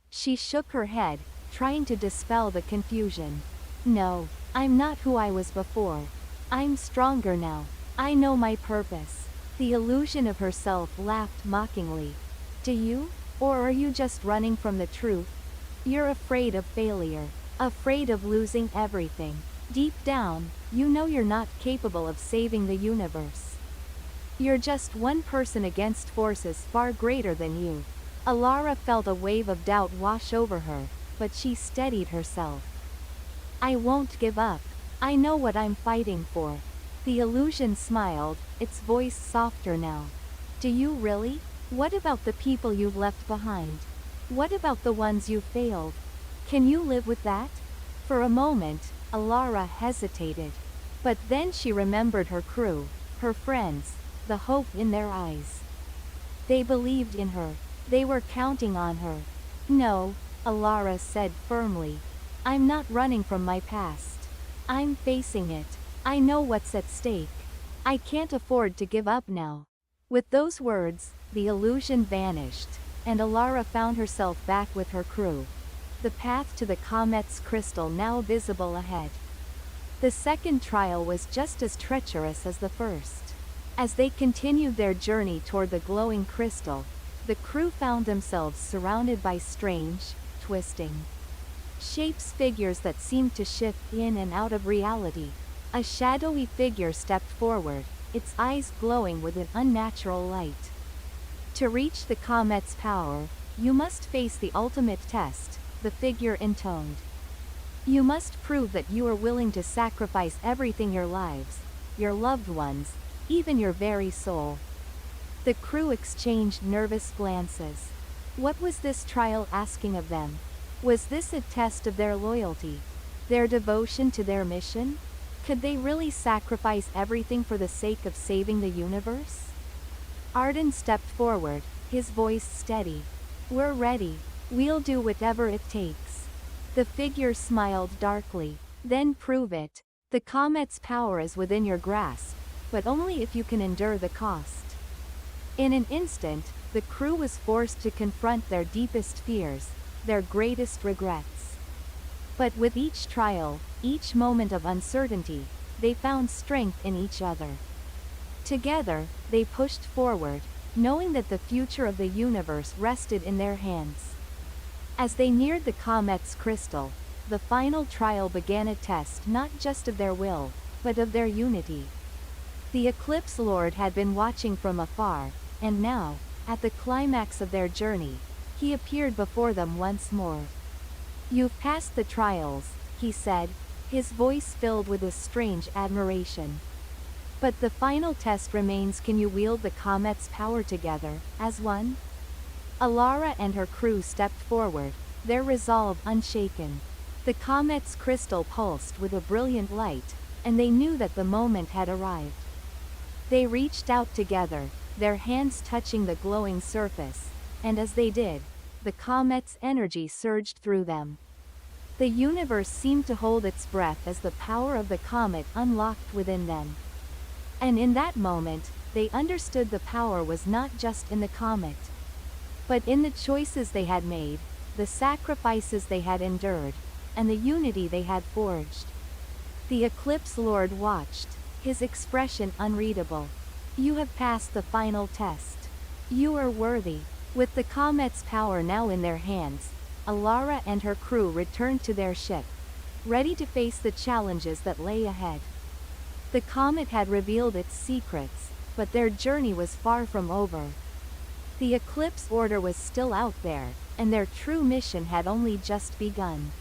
She shook her head, trying to dispel the confusion. "No, I'm not who I was before. I'm stronger now. I know my purpose." The illusion of herself laughed mockingly. "Do you? Or are you just running from the truth? You're afraid of failure. Afraid of losing everything. Deep down, you know you're not capable of saving the universe. You're just one person against forces far greater than you." Alara felt a wave of doubt wash over her, but she steadied herself. "I won't give up. I know what I'm fighting for." The illusion smiled, its voice softer now. "Do you really? What about the people you've left behind? What about the ones you failed? Can you live with that?" For a moment, Alara hesitated. But then she remembered her crew, her friends, the hope in their eyes. They believed in her. They were counting on her. No, Alara said firmly. I'm not running from my past. I'm facing it. I know what's at stake. I can't afford to give up now. With those words, the illusion vanished, and Alara found herself back with her crew. The path to the comet's crystal now visible ahead. The second trial was just as treacherous as the first. As they continued their journey toward the glowing crystal, the crew found themselves surrounded by strange, twisting shapes, figures that seemed to shift in and out of reality. A shadowy figure stepped forward, its eyes glowing with an unnatural light. To reach the comet's power, you must face the ultimate test, the figure intoned. You must prove that you are willing to sacrifice everything, your lives, your loved ones, even your very soul. The crew exchanged nervous glances. What was this trial asking of them? Was this a test of their loyalty? Their devotion to their mission? Could they really sacrifice everything for the sake of saving the universe? Arden stepped forward, his voice steady. We're ready. We'll do whatever it takes. The figure smiled darkly. Then prove it. The comet's power is within your grasp, but only if you can endure the cost. In an instant, the crew was forced to confront their deepest fears, their greatest regrets. But with each trial, each moment of uncertainty, they found strength in each other. Together, they pushed forward, knowing that the future of the universe rested in their hands. As they neared the comet's crystal, the final trial began, a test not just of their will, but of their unity. The Eclipse Lord had been watching from afar, and now, at the climax of their journey, he appeared before them once more. You've passed the trials, he said, his voice filled with a strange admiration. But the final test remains: can you wield the comet's power together, as one? Alara and her crew stepped forward, their resolve unshaken. The comet's crystal pulsed with a brilliant light, and they knew that the moment had arrived. They reached out together, their hands touching the glowing surface, and as they did, the comet's energy surged through them. The universe seemed to hold its breath as the power of the comet unlocked within them. And in that moment, they understood the power was not just in the comet, but in the choices they had made, the sacrifices they had endured, and the unity they had forged. The Eclipse Lord watched, his expression unreadable. You have passed the final test. You are worthy. With the comet's power now in their hands, Alara and her crew returned to their ship, ready to face the challenges that lay ahead. The comet had revealed its secrets, but their journey was far from over. The Eclipse Order was still out there, and their true mission had only just begun.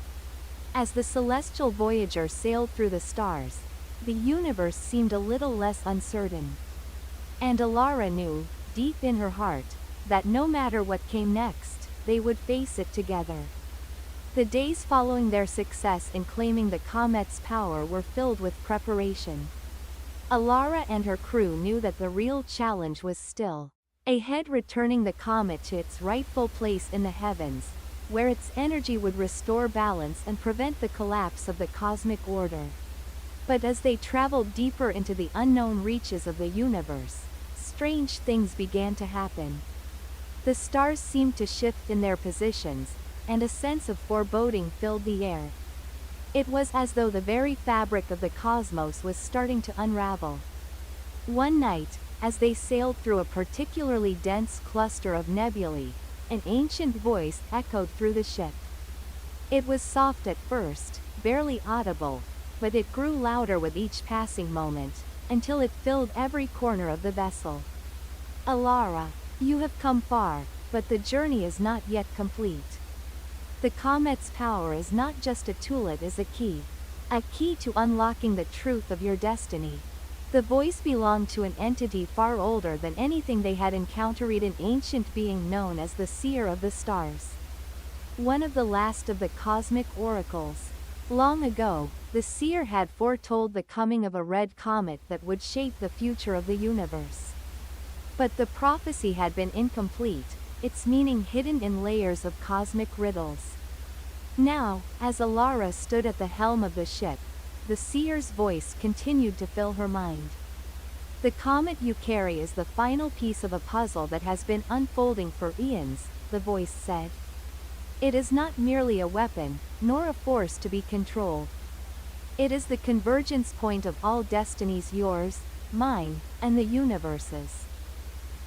As the celestial voyager sailed through the stars, the universe seemed a little less uncertain. And Alara knew, deep in her heart, that no matter what came next, they would face it together. The days following their success in claiming the comet's power were filled with preparation. Alara and her crew knew that the real challenge was still ahead, returning the comet to its rightful place in the heavens, where its energy would restore balance and prevent the collapse of the cosmic order. But as they traveled deeper into the unknown reaches of the universe, strange things began to happen. The stars seemed to shift in their positions, and a sense of foreboding filled the air. It was as though the very fabric of the cosmos was starting to unravel. One night, as they sailed through a particularly dense cluster of nebulae, an ancient voice echoed through the ship. It was soft at first, barely audible, but it grew louder with each passing moment, until it filled every corner of the vessel. Alara, you have come far, but the journey is not yet complete. The comet's power is not just a tool, it is a key to unlocking the truth of your destiny. The voice belonged to an entity far older than anything they had encountered, an ancient being known as the Seer of the Stars. One of the last of the cosmic oracles. Long ago, the seer had foretold the coming of a red comet that would shape the future of the universe. But the prophecy had been incomplete, its meaning hidden in layers of cosmic riddles. Now, as Alara stood at the helm of the ship, the seer's voice continued to fill her mind. The comet you carry is the final piece of a puzzle that has been unfolding for eons, the voice said. It is not merely a weapon, nor a force to be controlled. It is the convergence point of all destinies, yours, mine, and the universe's.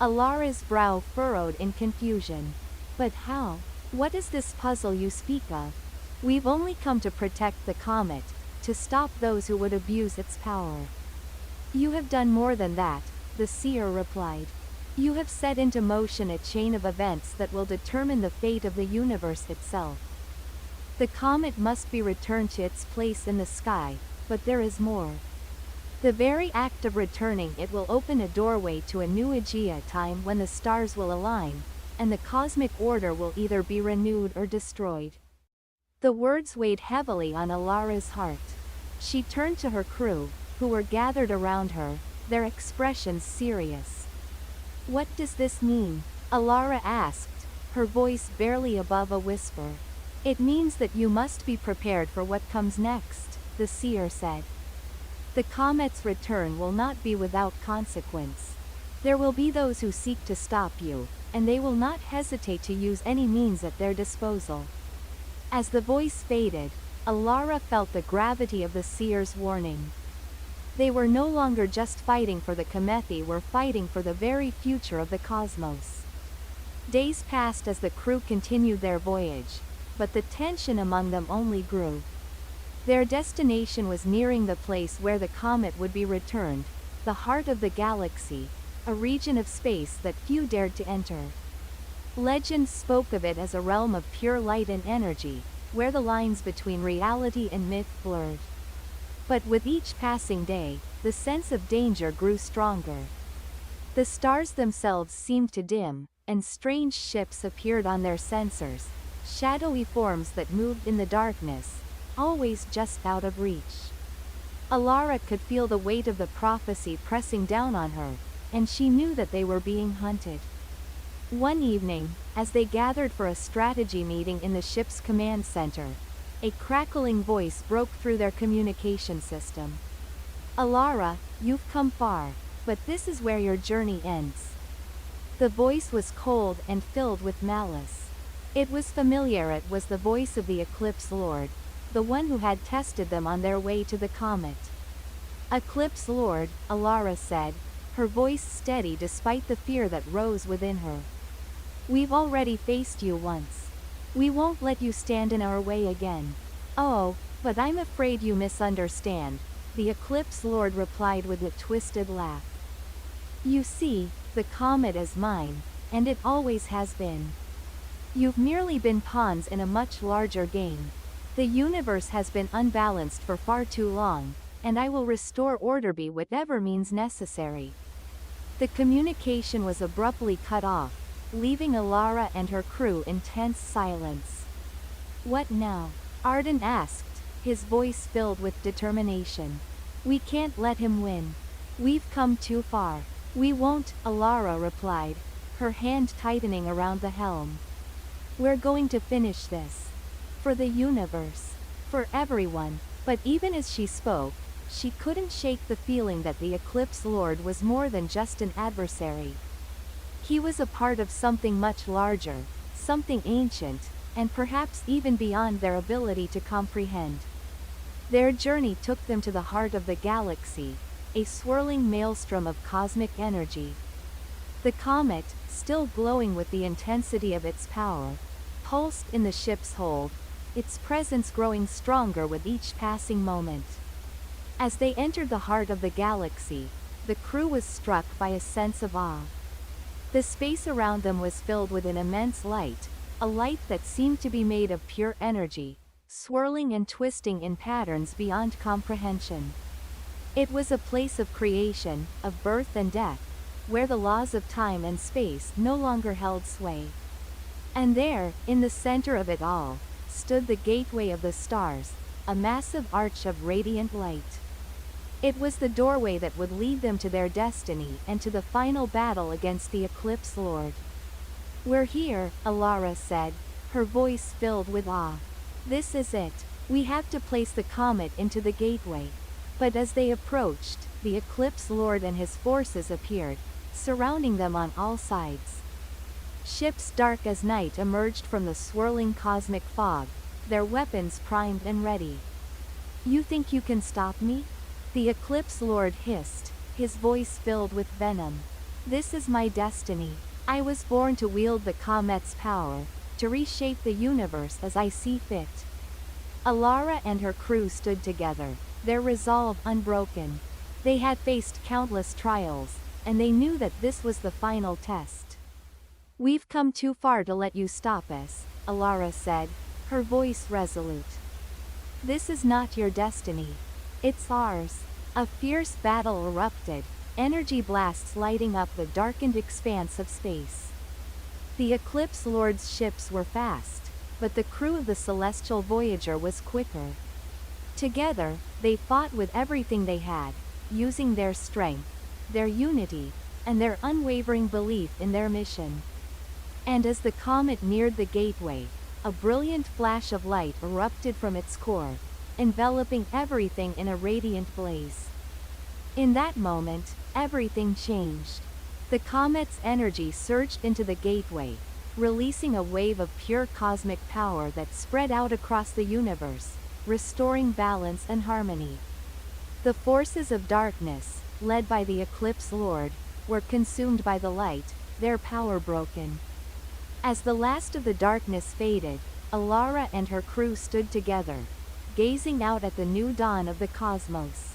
Alara's brow furrowed in confusion. But how? What is this puzzle you speak of? We've only come to protect the comet, to stop those who would abuse its power. You have done more than that, the seer replied. You have set into motion a chain of events that will determine the fate of the universe itself. The comet must be returned to its place in the sky, but there is more. The very act of returning it will open a doorway to a new Aegea time when the stars will align, and the cosmic order will either be renewed or destroyed. The words weighed heavily on Alara's heart. She turned to her crew, who were gathered around her, their expressions serious. What does this mean? Alara asked, her voice barely above a whisper. It means that you must be prepared for what comes next, the seer said. The comet's return will not be without consequence. There will be those who seek to stop you, and they will not hesitate to use any means at their disposal. As the voice faded, Alara felt the gravity of the seer's warning. They were no longer just fighting for the comet, they were fighting for the very future of the cosmos. Days passed as the crew continued their voyage, but the tension among them only grew. Their destination was nearing the place where the comet would be returned, the heart of the galaxy, a region of space that few dared to enter. Legend spoke of it as a realm of pure light and energy, where the lines between reality and myth blurred. But with each passing day, the sense of danger grew stronger. The stars themselves seemed to dim, and strange ships appeared on their sensors, shadowy forms that moved in the darkness, always just out of reach. Alara could feel the weight of the prophecy pressing down on her, and she knew that they were being hunted. One evening, as they gathered for a strategy meeting in the ship's command center, a crackling voice broke through their communication system. Alara, you've come far, but this is where your journey ends. The voice was cold and filled with malice. It was familiar, it was the voice of the Eclipse Lord, the one who had tested them on their way to the comet. Eclipse Lord, Alara said, her voice steady despite the fear that rose within her. We've already faced you once. We won't let you stand in our way again. Oh, but I'm afraid you misunderstand, the Eclipse Lord replied with a twisted laugh. You see, the comet is mine, and it always has been. You've merely been pawns in a much larger game. The universe has been unbalanced for far too long, and I will restore order by whatever means necessary. The communication was abruptly cut off, leaving Alara and her crew in tense silence. What now? Arden asked, his voice filled with determination. We can't let him win. We've come too far. We won't, Alara replied, her hand tightening around the helm. We're going to finish this. For the universe. For everyone. But even as she spoke, she couldn't shake the feeling that the Eclipse Lord was more than just an adversary. He was a part of something much larger, something ancient, and perhaps even beyond their ability to comprehend. Their journey took them to the heart of the galaxy, a swirling maelstrom of cosmic energy. The comet, still glowing with the intensity of its power, pulsed in the ship's hold, its presence growing stronger with each passing moment. As they entered the heart of the galaxy, the crew was struck by a sense of awe. The space around them was filled with an immense light, a light that seemed to be made of pure energy, swirling and twisting in patterns beyond comprehension. It was a place of creation, of birth and death, where the laws of time and space no longer held sway. And there, in the center of it all, stood the gateway of the stars, a massive arch of radiant light. It was the doorway that would lead them to their destiny and to the final battle against the Eclipse Lord. "We're here," Alara said, her voice filled with awe. "This is it. We have to place the comet into the gateway." But as they approached, the Eclipse Lord and his forces appeared, surrounding them on all sides. Ships dark as night emerged from the swirling cosmic fog, their weapons primed and ready. "You think you can stop me?" the Eclipse Lord hissed, his voice filled with venom. "This is my destiny. I was born to wield the comet's power, to reshape the universe as I see fit." Alara and her crew stood together, their resolve unbroken. They had faced countless trials, and they knew that this was the final test. "We've come too far to let you stop us," Alara said, her voice resolute. "This is not your destiny. It's ours." A fierce battle erupted, energy blasts lighting up the darkened expanse of space. The Eclipse Lord's ships were fast, but the crew of the Celestial Voyager was quicker. Together, they fought with everything they had, using their strength, their unity, and their unwavering belief in their mission. And as the comet neared the gateway, a brilliant flash of light erupted from its core, enveloping everything in a radiant blaze. In that moment, everything changed. The comet's energy surged into the gateway, releasing a wave of pure cosmic power that spread out across the universe, restoring balance and harmony. The forces of darkness, led by the Eclipse Lord, were consumed by the light, their power broken. As the last of the darkness faded, Alara and her crew stood together, gazing out at the new dawn of the cosmos.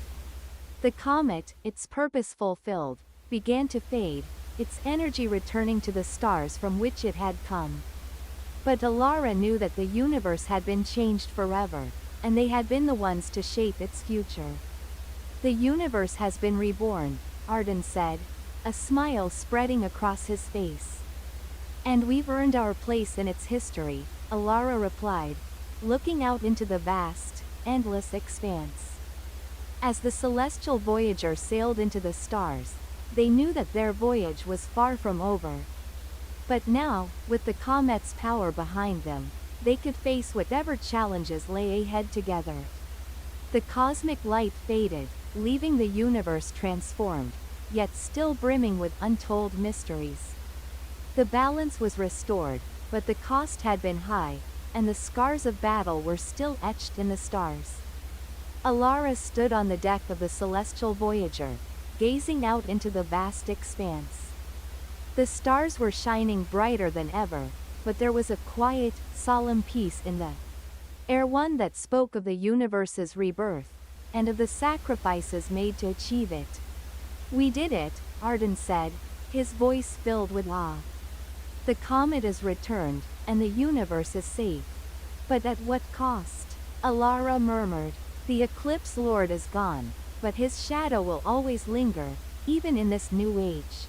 The comet, its purpose fulfilled, began to fade, its energy returning to the stars from which it had come. But Alara knew that the universe had been changed forever, and they had been the ones to shape its future. "The universe has been reborn," Arden said, a smile spreading across his face. "And we've earned our place in its history," Alara replied, looking out into the vast, endless expanse. As the Celestial Voyager sailed into the stars, they knew that their voyage was far from over. But now, with the comet's power behind them, they could face whatever challenges lay ahead together. The cosmic light faded, leaving the universe transformed, yet still brimming with untold mysteries. The balance was restored, but the cost had been high, and the scars of battle were still etched in the stars. Alara stood on the deck of the Celestial Voyager, gazing out into the vast expanse. The stars were shining brighter than ever, but there was a quiet, solemn peace in the air, one that spoke of the universe's rebirth, and of the sacrifices made to achieve it. "We did it," Arden said, his voice filled with awe. "The comet is returned, and the universe is safe. But at what cost?" Alara murmured. "The Eclipse Lord is gone, but his shadow will always linger, even in this new age."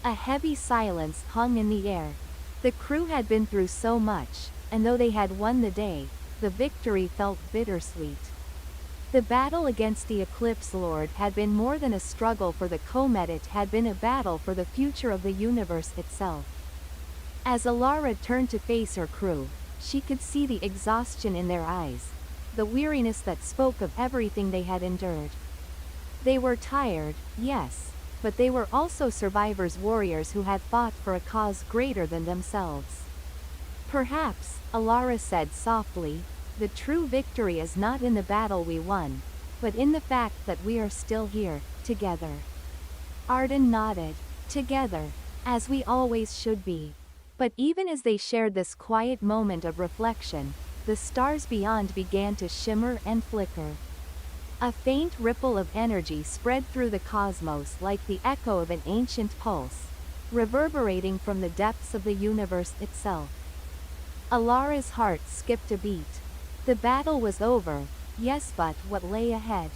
A heavy silence hung in the air. The crew had been through so much, and though they had won the day, the victory felt bittersweet. The battle against the Eclipse Lord had been more than a struggle for the comet, it had been a battle for the future of the universe itself. As Alara turned to face her crew, she could see the exhaustion in their eyes, the weariness that spoke of everything they had endured. They were tired, yes, but they were also survivors, warriors who had fought for a cause greater than themselves. "Perhaps," Alara said softly, "the true victory is not in the battle we won, but in the fact that we are still here, together." Arden nodded. "Together, as we always should be." But even as they shared this quiet moment of reflection, the stars beyond began to shimmer and flicker. A faint ripple of energy spread through the cosmos like the echo of an ancient pulse, reverberating from the depths of the universe itself. Alara's heart skipped a beat. The battle was over, yes, but what lay ahead?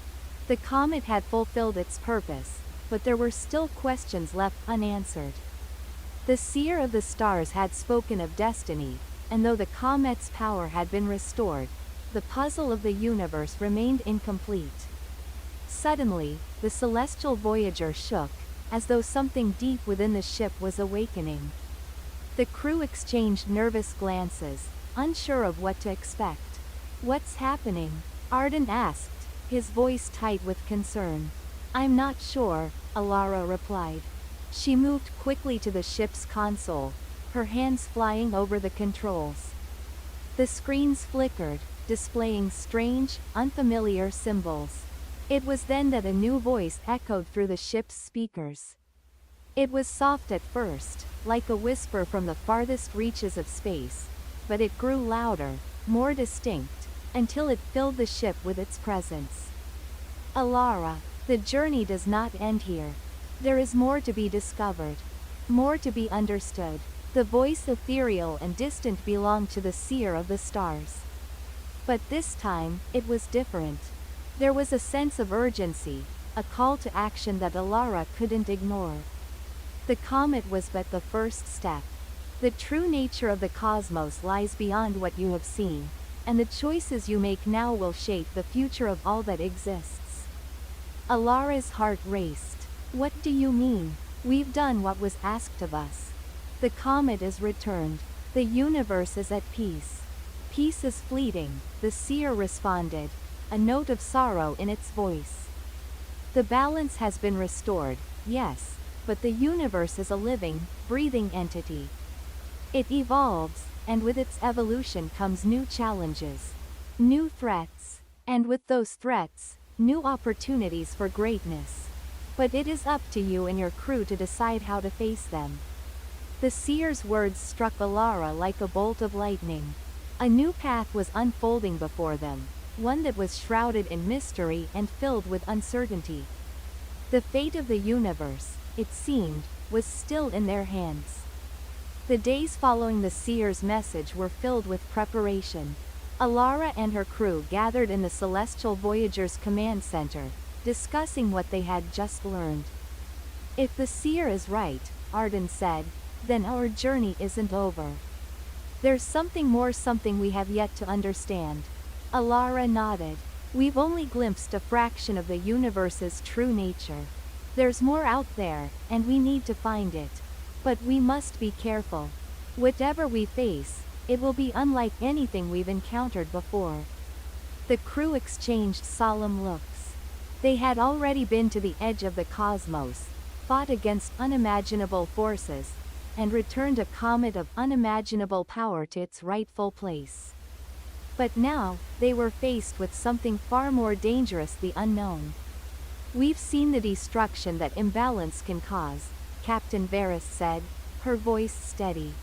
The comet had fulfilled its purpose, but there were still questions left unanswered. The seer of the stars had spoken of destiny, and though the comet's power had been restored, the puzzle of the universe remained incomplete. Suddenly, the celestial voyager shook, as though something deep within the ship was awakening. The crew exchanged nervous glances, unsure of what to expect. "What's happening?" Arden asked, his voice tight with concern. "I'm not sure," Alara replied. She moved quickly to the ship's console, her hands flying over the controls. The screens flickered, displaying strange, unfamiliar symbols. It was then that a new voice echoed through the ship's speakers. It was soft at first, like a whisper from the farthest reaches of space, but it grew louder, more distinct, until it filled the ship with its presence. "Alara, the journey does not end here. There is more to be discovered. More to be understood." The voice, ethereal and distant, belonged to the seer of the stars. But this time, it was different. There was a sense of urgency, a call to action that Alara couldn't ignore. The comet was but the first step. The true nature of the cosmos lies beyond what you have seen, and the choices you make now will shape the future of all that exists. Alara's heart raced. "What do you mean? We've done what was asked of us. The comet is returned. The universe is at peace." "Peace is fleeting," the seer responded, a note of sorrow in its voice. "The balance has been restored, yes, but the universe is a living, breathing entity. It evolves, and with its evolution comes new challenges, new threats, and with those threats, new opportunities for greatness. But it is up to you and your crew to decide how to face them." The seer's words struck Alara like a bolt of lightning. A new path was unfolding before them, one that was shrouded in mystery and filled with uncertainty. The fate of the universe, it seemed, was still in their hands. The days following the seer's message were filled with preparation. Alara and her crew gathered in the Celestial Voyager's command center, discussing what they had just learned. "If the seer is right," Arden said, "then our journey isn't over. There's something more, something we have yet to understand." Alara nodded. "We've only glimpsed a fraction of the universe's true nature. There's more out there, and we need to find it. But we must be careful. Whatever we face, it will be unlike anything we've encountered before." The crew exchanged solemn looks. They had already been to the edge of the cosmos, fought against unimaginable forces, and returned a comet of unimaginable power to its rightful place. But now, they were faced with something far more dangerous: the unknown. "We've seen the destruction that imbalance can cause," Captain Varys said, her voice steady.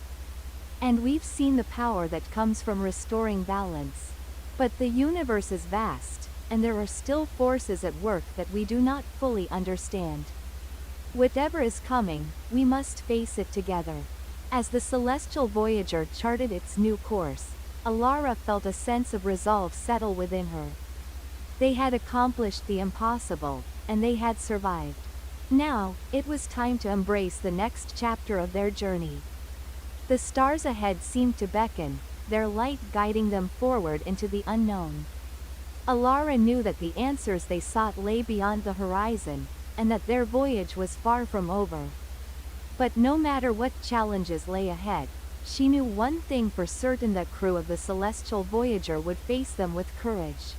"And we've seen the power that comes from restoring balance. But the universe is vast, and there are still forces at work that we do not fully understand. Whatever is coming, we must face it together." As the Celestial Voyager charted its new course, Alara felt a sense of resolve settle within her. They had accomplished the impossible, and they had survived. Now, it was time to embrace the next chapter of their journey. The stars ahead seemed to beckon, their light guiding them forward into the unknown. Alara knew that the answers they sought lay beyond the horizon, and that their voyage was far from over. But no matter what challenges lay ahead, she knew one thing for certain: the crew of the Celestial Voyager would face them with courage,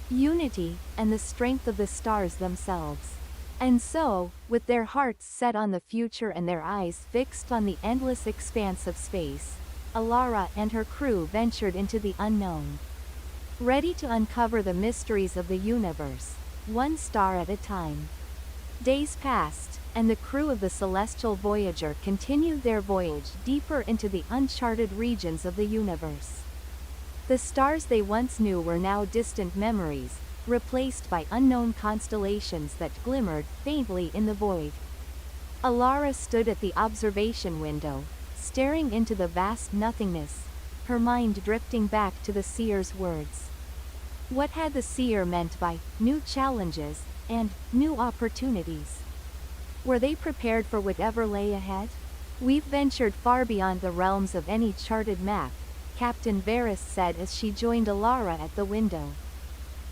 unity, and the strength of the stars themselves. And so, with their hearts set on the future and their eyes fixed on the endless expanse of space, Alara and her crew ventured into the unknown, ready to uncover the mysteries of the universe, one star at a time. Days passed, and the crew of the Celestial Voyager continued their voyage deeper into the uncharted regions of the universe. The stars they once knew were now distant memories, replaced by unknown constellations that glimmered faintly in the void. Alara stood at the observation window, staring into the vast nothingness, her mind drifting back to the seer's words. What had the seer meant by new challenges and new opportunities? Were they prepared for whatever lay ahead? "We've ventured far beyond the realms of any charted map," Captain Varys said as she joined Alara at the window.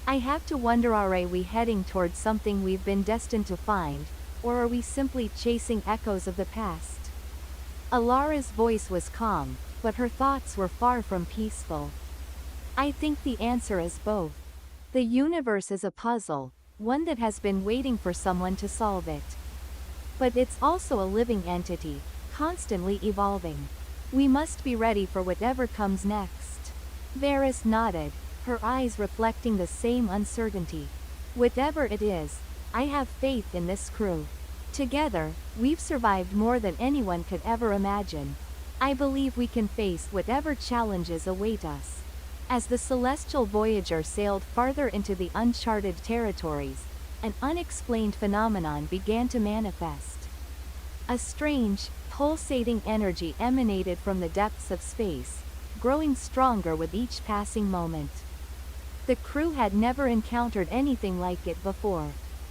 I have to wonder, are we heading towards something we've been destined to find, or are we simply chasing echoes of the past? Alara's voice was calm, but her thoughts were far from peaceful. I think the answer is both. The universe is a puzzle, one that has been waiting for someone to solve it. But it's also a living entity, constantly evolving. We must be ready for whatever comes next. Varys nodded, her eyes reflecting the same uncertainty. Whatever it is, I have faith in this crew. Together, we've survived more than anyone could ever imagine. I believe we can face whatever challenges await us. As the celestial Voyager sailed farther into the uncharted territories, an unexplained phenomenon began to manifest. A strange, pulsating energy emanated from the depths of space, growing stronger with each passing moment. The crew had never encountered anything like it before.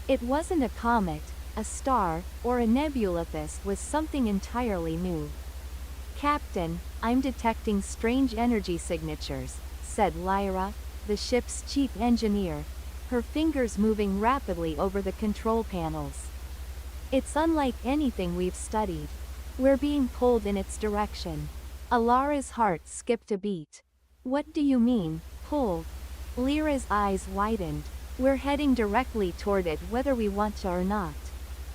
It wasn't a comet, a star, or a nebula. This was something entirely new. Captain, I'm detecting strange energy signatures, said Lyra, the ship's chief engineer, her fingers moving rapidly over the control panels. It's unlike anything we've studied. We're being pulled in its direction. Alara's heart skipped a beat. What do you mean, pulled? Lyra's eyes widened. We're heading directly toward it whether we want to or not.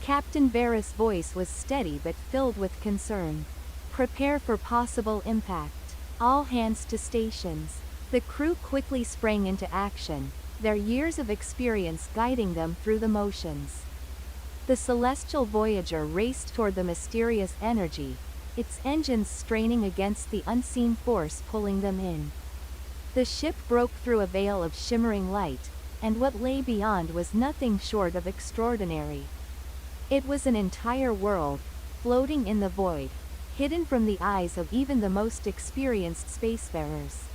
Captain Varys' voice was steady but filled with concern. Prepare for possible impact. All hands to stations. The crew quickly sprang into action, their years of experience guiding them through the motions. The celestial Voyager raced toward the mysterious energy, its engines straining against the unseen force pulling them in. The ship broke through a veil of shimmering light, and what lay beyond was nothing short of extraordinary. It was an entire world, floating in the void, hidden from the eyes of even the most experienced spacefarers.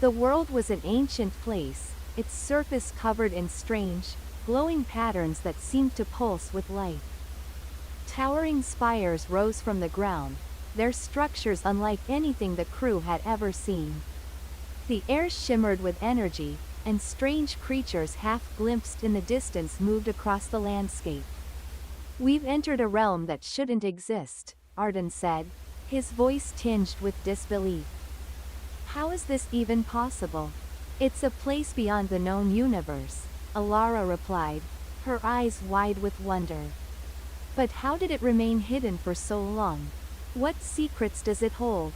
The world was an ancient place, its surface covered in strange, glowing patterns that seemed to pulse with life. Towering spires rose from the ground, their structures unlike anything the crew had ever seen. The air shimmered with energy, and strange creatures half glimpsed in the distance moved across the landscape. We've entered a realm that shouldn't exist, Arden said, his voice tinged with disbelief. How is this even possible? It's a place beyond the known universe, Alara replied, her eyes wide with wonder. But how did it remain hidden for so long? What secrets does it hold?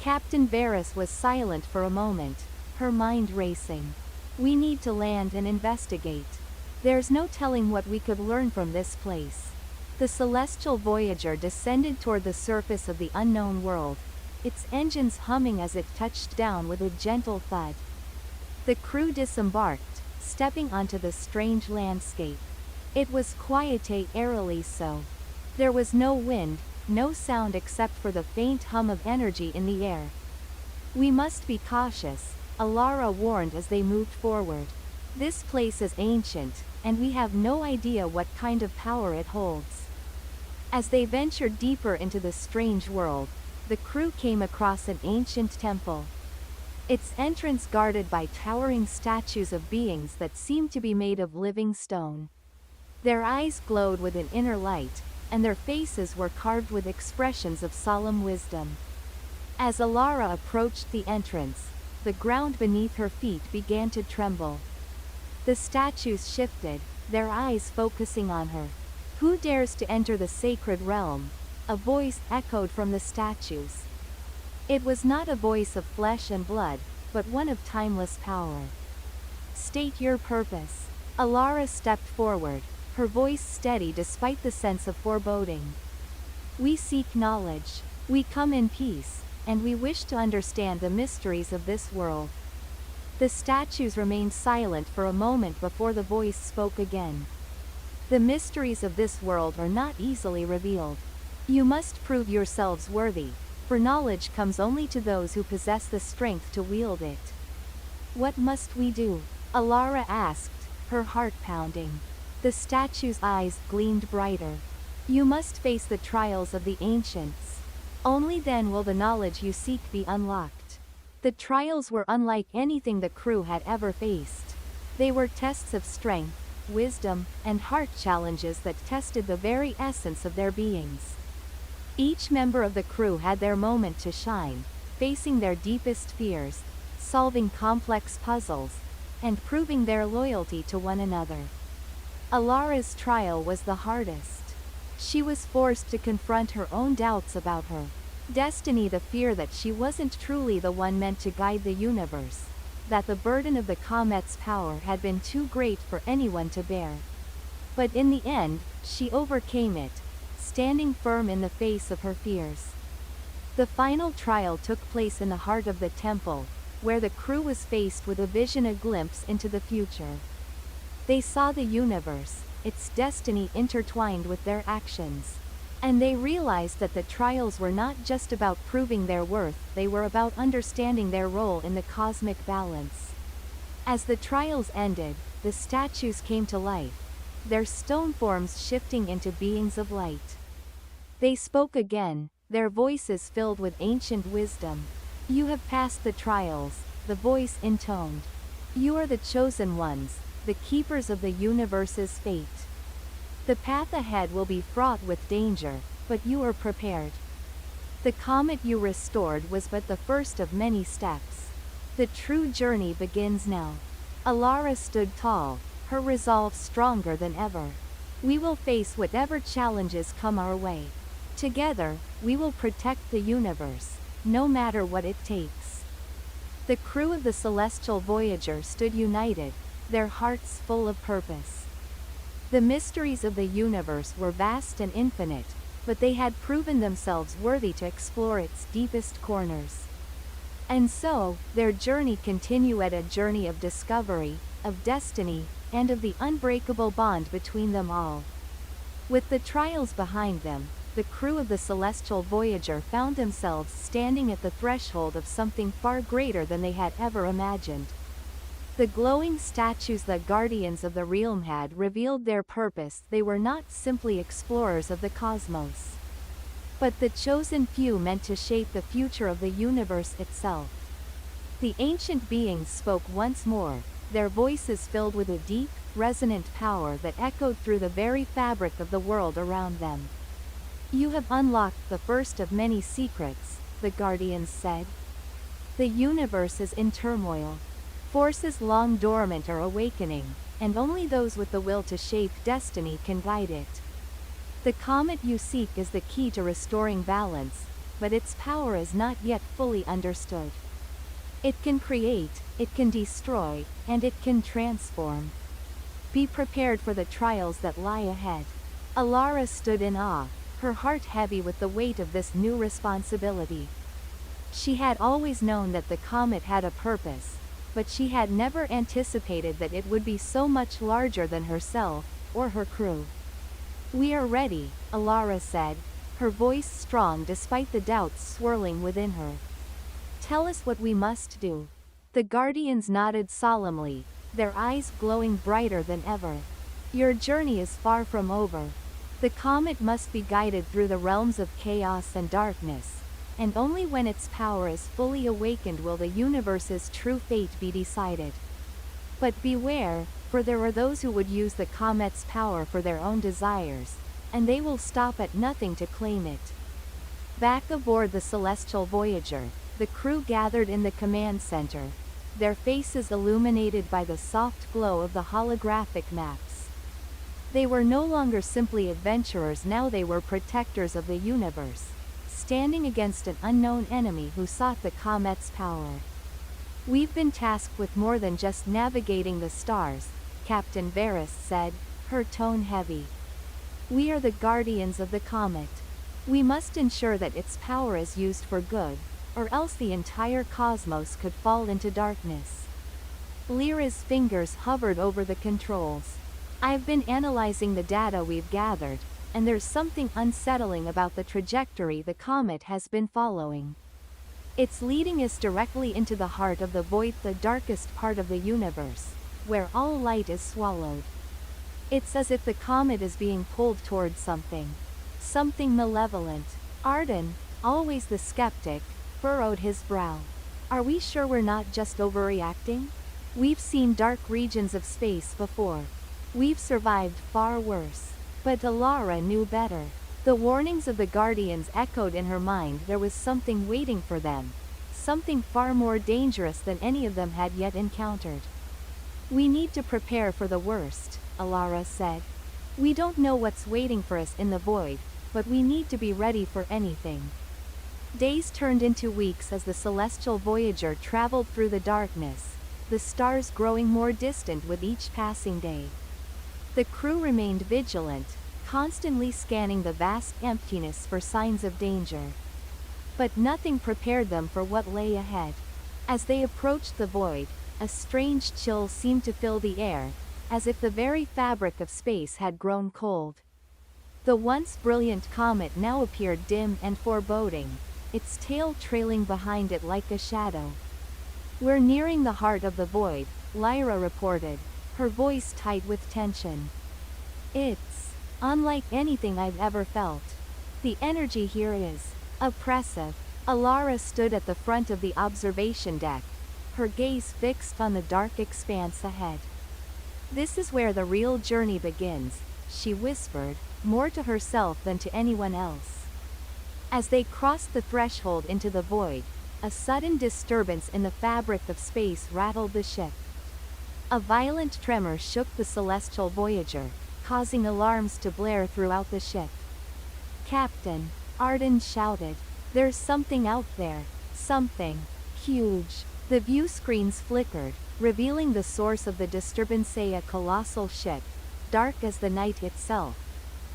Captain Varys was silent for a moment, her mind racing. We need to land and investigate. There's no telling what we could learn from this place. The celestial Voyager descended toward the surface of the unknown world, its engines humming as it touched down with a gentle thud. The crew disembarked, stepping onto the strange landscape. It was quiet, eerily so. There was no wind, no sound except for the faint hum of energy in the air. We must be cautious, Alara warned as they moved forward. This place is ancient, and we have no idea what kind of power it holds. As they ventured deeper into the strange world, the crew came across an ancient temple. Its entrance guarded by towering statues of beings that seemed to be made of living stone. Their eyes glowed with an inner light, and their faces were carved with expressions of solemn wisdom. As Alara approached the entrance, the ground beneath her feet began to tremble. The statues shifted, their eyes focusing on her. Who dares to enter the sacred realm? A voice echoed from the statues. It was not a voice of flesh and blood, but one of timeless power. State your purpose. Alara stepped forward, her voice steady despite the sense of foreboding. We seek knowledge. We come in peace, and we wish to understand the mysteries of this world. The statues remained silent for a moment before the voice spoke again. The mysteries of this world are not easily revealed. You must prove yourselves worthy, for knowledge comes only to those who possess the strength to wield it. What must we do? Alara asked, her heart pounding. The statue's eyes gleamed brighter. You must face the trials of the ancients. Only then will the knowledge you seek be unlocked. The trials were unlike anything the crew had ever faced. They were tests of strength, wisdom, and heart challenges that tested the very essence of their beings. Each member of the crew had their moment to shine, facing their deepest fears, solving complex puzzles, and proving their loyalty to one another. Alara's trial was the hardest. She was forced to confront her own doubts about her destiny, the fear that she wasn't truly the one meant to guide the universe, that the burden of the comet's power had been too great for anyone to bear. But in the end, she overcame it, standing firm in the face of her fears. The final trial took place in the heart of the temple, where the crew was faced with a vision, a glimpse into the future. They saw the universe, its destiny intertwined with their actions. And they realized that the trials were not just about proving their worth, they were about understanding their role in the cosmic balance. As the trials ended, the statues came to life, their stone forms shifting into beings of light. They spoke again, their voices filled with ancient wisdom. "You have passed the trials," the voice intoned. "You are the chosen ones, the keepers of the universe's fate. The path ahead will be fraught with danger, but you are prepared." The comet you restored was but the first of many steps. The true journey begins now. Alara stood tall, her resolve stronger than ever. "We will face whatever challenges come our way. Together, we will protect the universe, no matter what it takes." The crew of the celestial Voyager stood united, their hearts full of purpose. The mysteries of the universe were vast and infinite, but they had proven themselves worthy to explore its deepest corners. And so, their journey continued, a journey of discovery, of destiny, and of the unbreakable bond between them all. With the trials behind them, the crew of the celestial Voyager found themselves standing at the threshold of something far greater than they had ever imagined. The glowing statues, the guardians of the realm, had revealed their purpose. They were not simply explorers of the cosmos, but the chosen few meant to shape the future of the universe itself. The ancient beings spoke once more, their voices filled with a deep, resonant power that echoed through the very fabric of the world around them. "You have unlocked the first of many secrets," the guardians said. "The universe is in turmoil. Forces long dormant are awakening, and only those with the will to shape destiny can guide it. The comet you seek is the key to restoring balance, but its power is not yet fully understood. It can create, it can destroy, and it can transform. Be prepared for the trials that lie ahead." Alara stood in awe, her heart heavy with the weight of this new responsibility. She had always known that the comet had a purpose, but she had never anticipated that it would be so much larger than herself, or her crew. "We are ready," Alara said, her voice strong despite the doubts swirling within her. "Tell us what we must do." The guardians nodded solemnly, their eyes glowing brighter than ever. "Your journey is far from over. The comet must be guided through the realms of chaos and darkness, and only when its power is fully awakened will the universe's true fate be decided. But beware, for there are those who would use the comet's power for their own desires, and they will stop at nothing to claim it." Back aboard the celestial Voyager, the crew gathered in the command center, their faces illuminated by the soft glow of the holographic maps. They were no longer simply adventurers, now they were protectors of the universe, standing against an unknown enemy who sought the comet's power. "We've been tasked with more than just navigating the stars," Captain Varys said, her tone heavy. "We are the guardians of the comet. We must ensure that its power is used for good, or else the entire cosmos could fall into darkness." Lyra's fingers hovered over the controls. "I've been analyzing the data we've gathered, and there's something unsettling about the trajectory the comet has been following. It's leading us directly into the heart of the void, the darkest part of the universe, where all light is swallowed. It's as if the comet is being pulled towards something malevolent." Arden, always the skeptic, furrowed his brow. Are we sure we're not just overreacting? We've seen dark regions of space before. We've survived far worse. But Alara knew better. The warnings of the Guardians echoed in her mind. There was something waiting for them. Something far more dangerous than any of them had yet encountered. We need to prepare for the worst, Alara said. We don't know what's waiting for us in the void, but we need to be ready for anything. Days turned into weeks as the celestial voyager traveled through the darkness, the stars growing more distant with each passing day. The crew remained vigilant, constantly scanning the vast emptiness for signs of danger. But nothing prepared them for what lay ahead. As they approached the void, a strange chill seemed to fill the air, as if the very fabric of space had grown cold. The once brilliant comet now appeared dim and foreboding, its tail trailing behind it like a shadow. We're nearing the heart of the void, Lyra reported, her voice tight with tension. It's unlike anything I've ever felt. The energy here is oppressive. Alara stood at the front of the observation deck, her gaze fixed on the dark expanse ahead. This is where the real journey begins, she whispered, more to herself than to anyone else. As they crossed the threshold into the void, a sudden disturbance in the fabric of space rattled the ship. A violent tremor shook the celestial voyager, causing alarms to blare throughout the ship. Captain, Arden shouted, there's something out there, something huge. The view screens flickered, revealing the source of the disturbance, a colossal ship, dark as the night itself,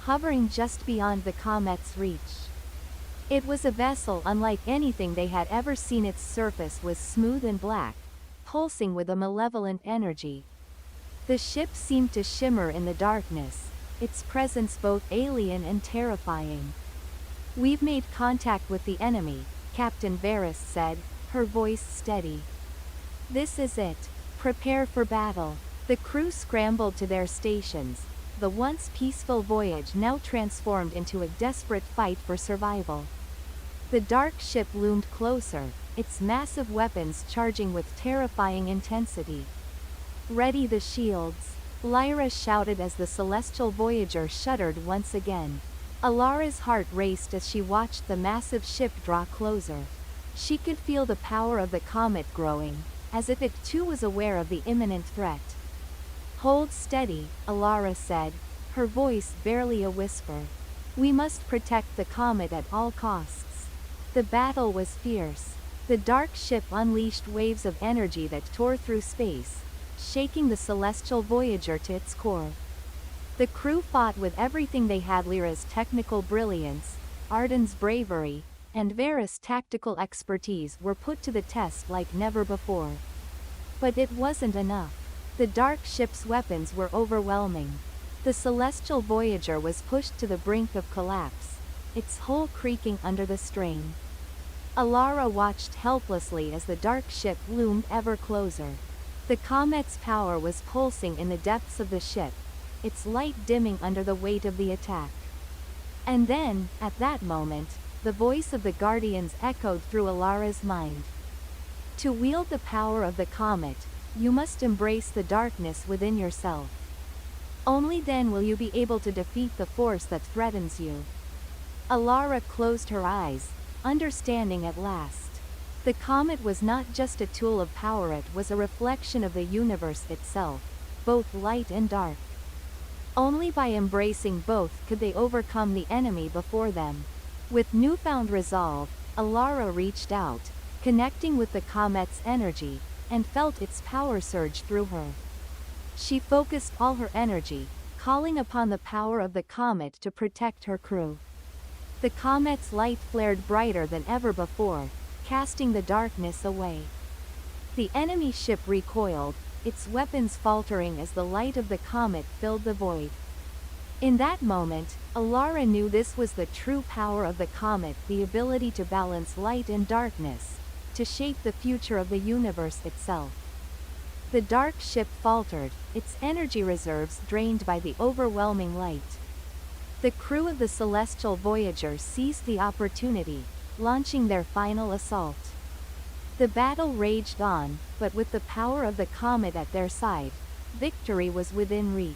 hovering just beyond the comet's reach. It was a vessel unlike anything they had ever seen. Its surface was smooth and black, pulsing with a malevolent energy. The ship seemed to shimmer in the darkness, its presence both alien and terrifying. We've made contact with the enemy, Captain Varys said, her voice steady. This is it. Prepare for battle. The crew scrambled to their stations, the once peaceful voyage now transformed into a desperate fight for survival. The dark ship loomed closer, its massive weapons charging with terrifying intensity. Ready the shields, Lyra shouted as the celestial voyager shuddered once again. Alara's heart raced as she watched the massive ship draw closer. She could feel the power of the comet growing, as if it too was aware of the imminent threat. Hold steady, Alara said, her voice barely a whisper. We must protect the comet at all costs. The battle was fierce. The dark ship unleashed waves of energy that tore through space, shaking the celestial voyager to its core. The crew fought with everything they had. Lyra's technical brilliance, Arden's bravery, and Varys' tactical expertise were put to the test like never before. But it wasn't enough. The dark ship's weapons were overwhelming. The celestial voyager was pushed to the brink of collapse, its hull creaking under the strain. Alara watched helplessly as the dark ship loomed ever closer. The comet's power was pulsing in the depths of the ship, its light dimming under the weight of the attack. And then, at that moment, the voice of the Guardians echoed through Alara's mind. To wield the power of the comet, you must embrace the darkness within yourself. Only then will you be able to defeat the force that threatens you. Alara closed her eyes, understanding at last. The comet was not just a tool of power, it was a reflection of the universe itself, both light and dark. Only by embracing both could they overcome the enemy before them. With newfound resolve, Alara reached out, connecting with the comet's energy, and felt its power surge through her. She focused all her energy, calling upon the power of the comet to protect her crew. The comet's light flared brighter than ever before, casting the darkness away. The enemy ship recoiled, its weapons faltering as the light of the comet filled the void. In that moment, Alara knew this was the true power of the comet, the ability to balance light and darkness, to shape the future of the universe itself. The dark ship faltered, its energy reserves drained by the overwhelming light. The crew of the celestial voyager seized the opportunity, launching their final assault. The battle raged on, but with the power of the comet at their side, victory was within reach.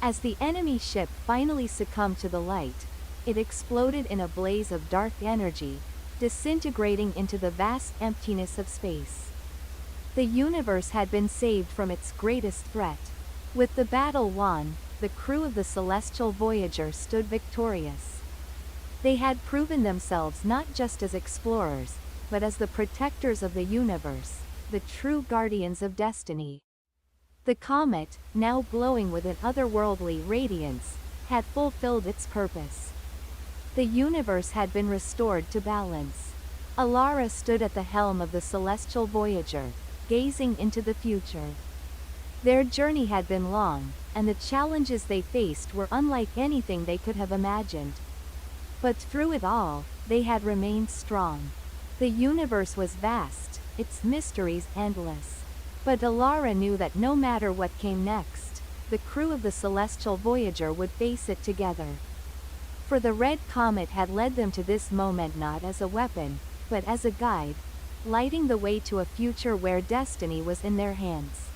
As the enemy ship finally succumbed to the light, it exploded in a blaze of dark energy, disintegrating into the vast emptiness of space. The universe had been saved from its greatest threat. With the battle won, the crew of the celestial Voyager stood victorious. They had proven themselves not just as explorers, but as the protectors of the universe, the true guardians of destiny. The comet, now glowing with an otherworldly radiance, had fulfilled its purpose. The universe had been restored to balance. Alara stood at the helm of the celestial Voyager, gazing into the future. Their journey had been long, and the challenges they faced were unlike anything they could have imagined. But through it all, they had remained strong. The universe was vast, its mysteries endless. But Alara knew that no matter what came next, the crew of the celestial Voyager would face it together. For the red comet had led them to this moment not as a weapon, but as a guide, lighting the way to a future where destiny was in their hands.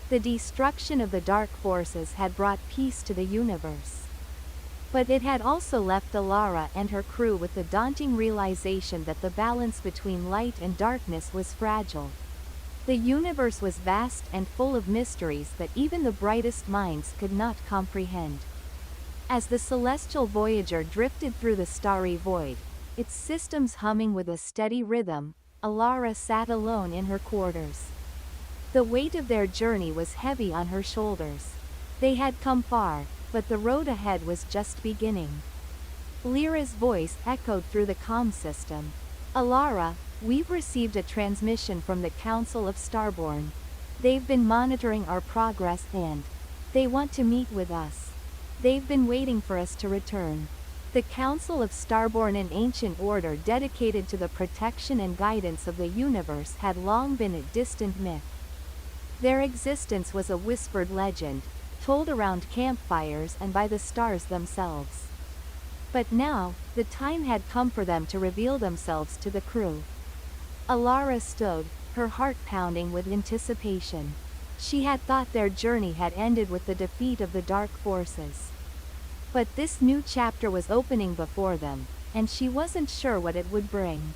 The destruction of the dark forces had brought peace to the universe. But it had also left Alara and her crew with the daunting realization that the balance between light and darkness was fragile. The universe was vast and full of mysteries that even the brightest minds could not comprehend. As the celestial Voyager drifted through the starry void, its systems humming with a steady rhythm, Alara sat alone in her quarters. The weight of their journey was heavy on her shoulders. They had come far, but the road ahead was just beginning. Lyra's voice echoed through the comm system. Alara, we've received a transmission from the Council of Starborn. They've been monitoring our progress and they want to meet with us. They've been waiting for us to return. The Council of Starborn, an ancient order dedicated to the protection and guidance of the universe, had long been a distant myth. Their existence was a whispered legend, told around campfires and by the stars themselves. But now, the time had come for them to reveal themselves to the crew. Alara stood, her heart pounding with anticipation. She had thought their journey had ended with the defeat of the dark forces. But this new chapter was opening before them, and she wasn't sure what it would bring.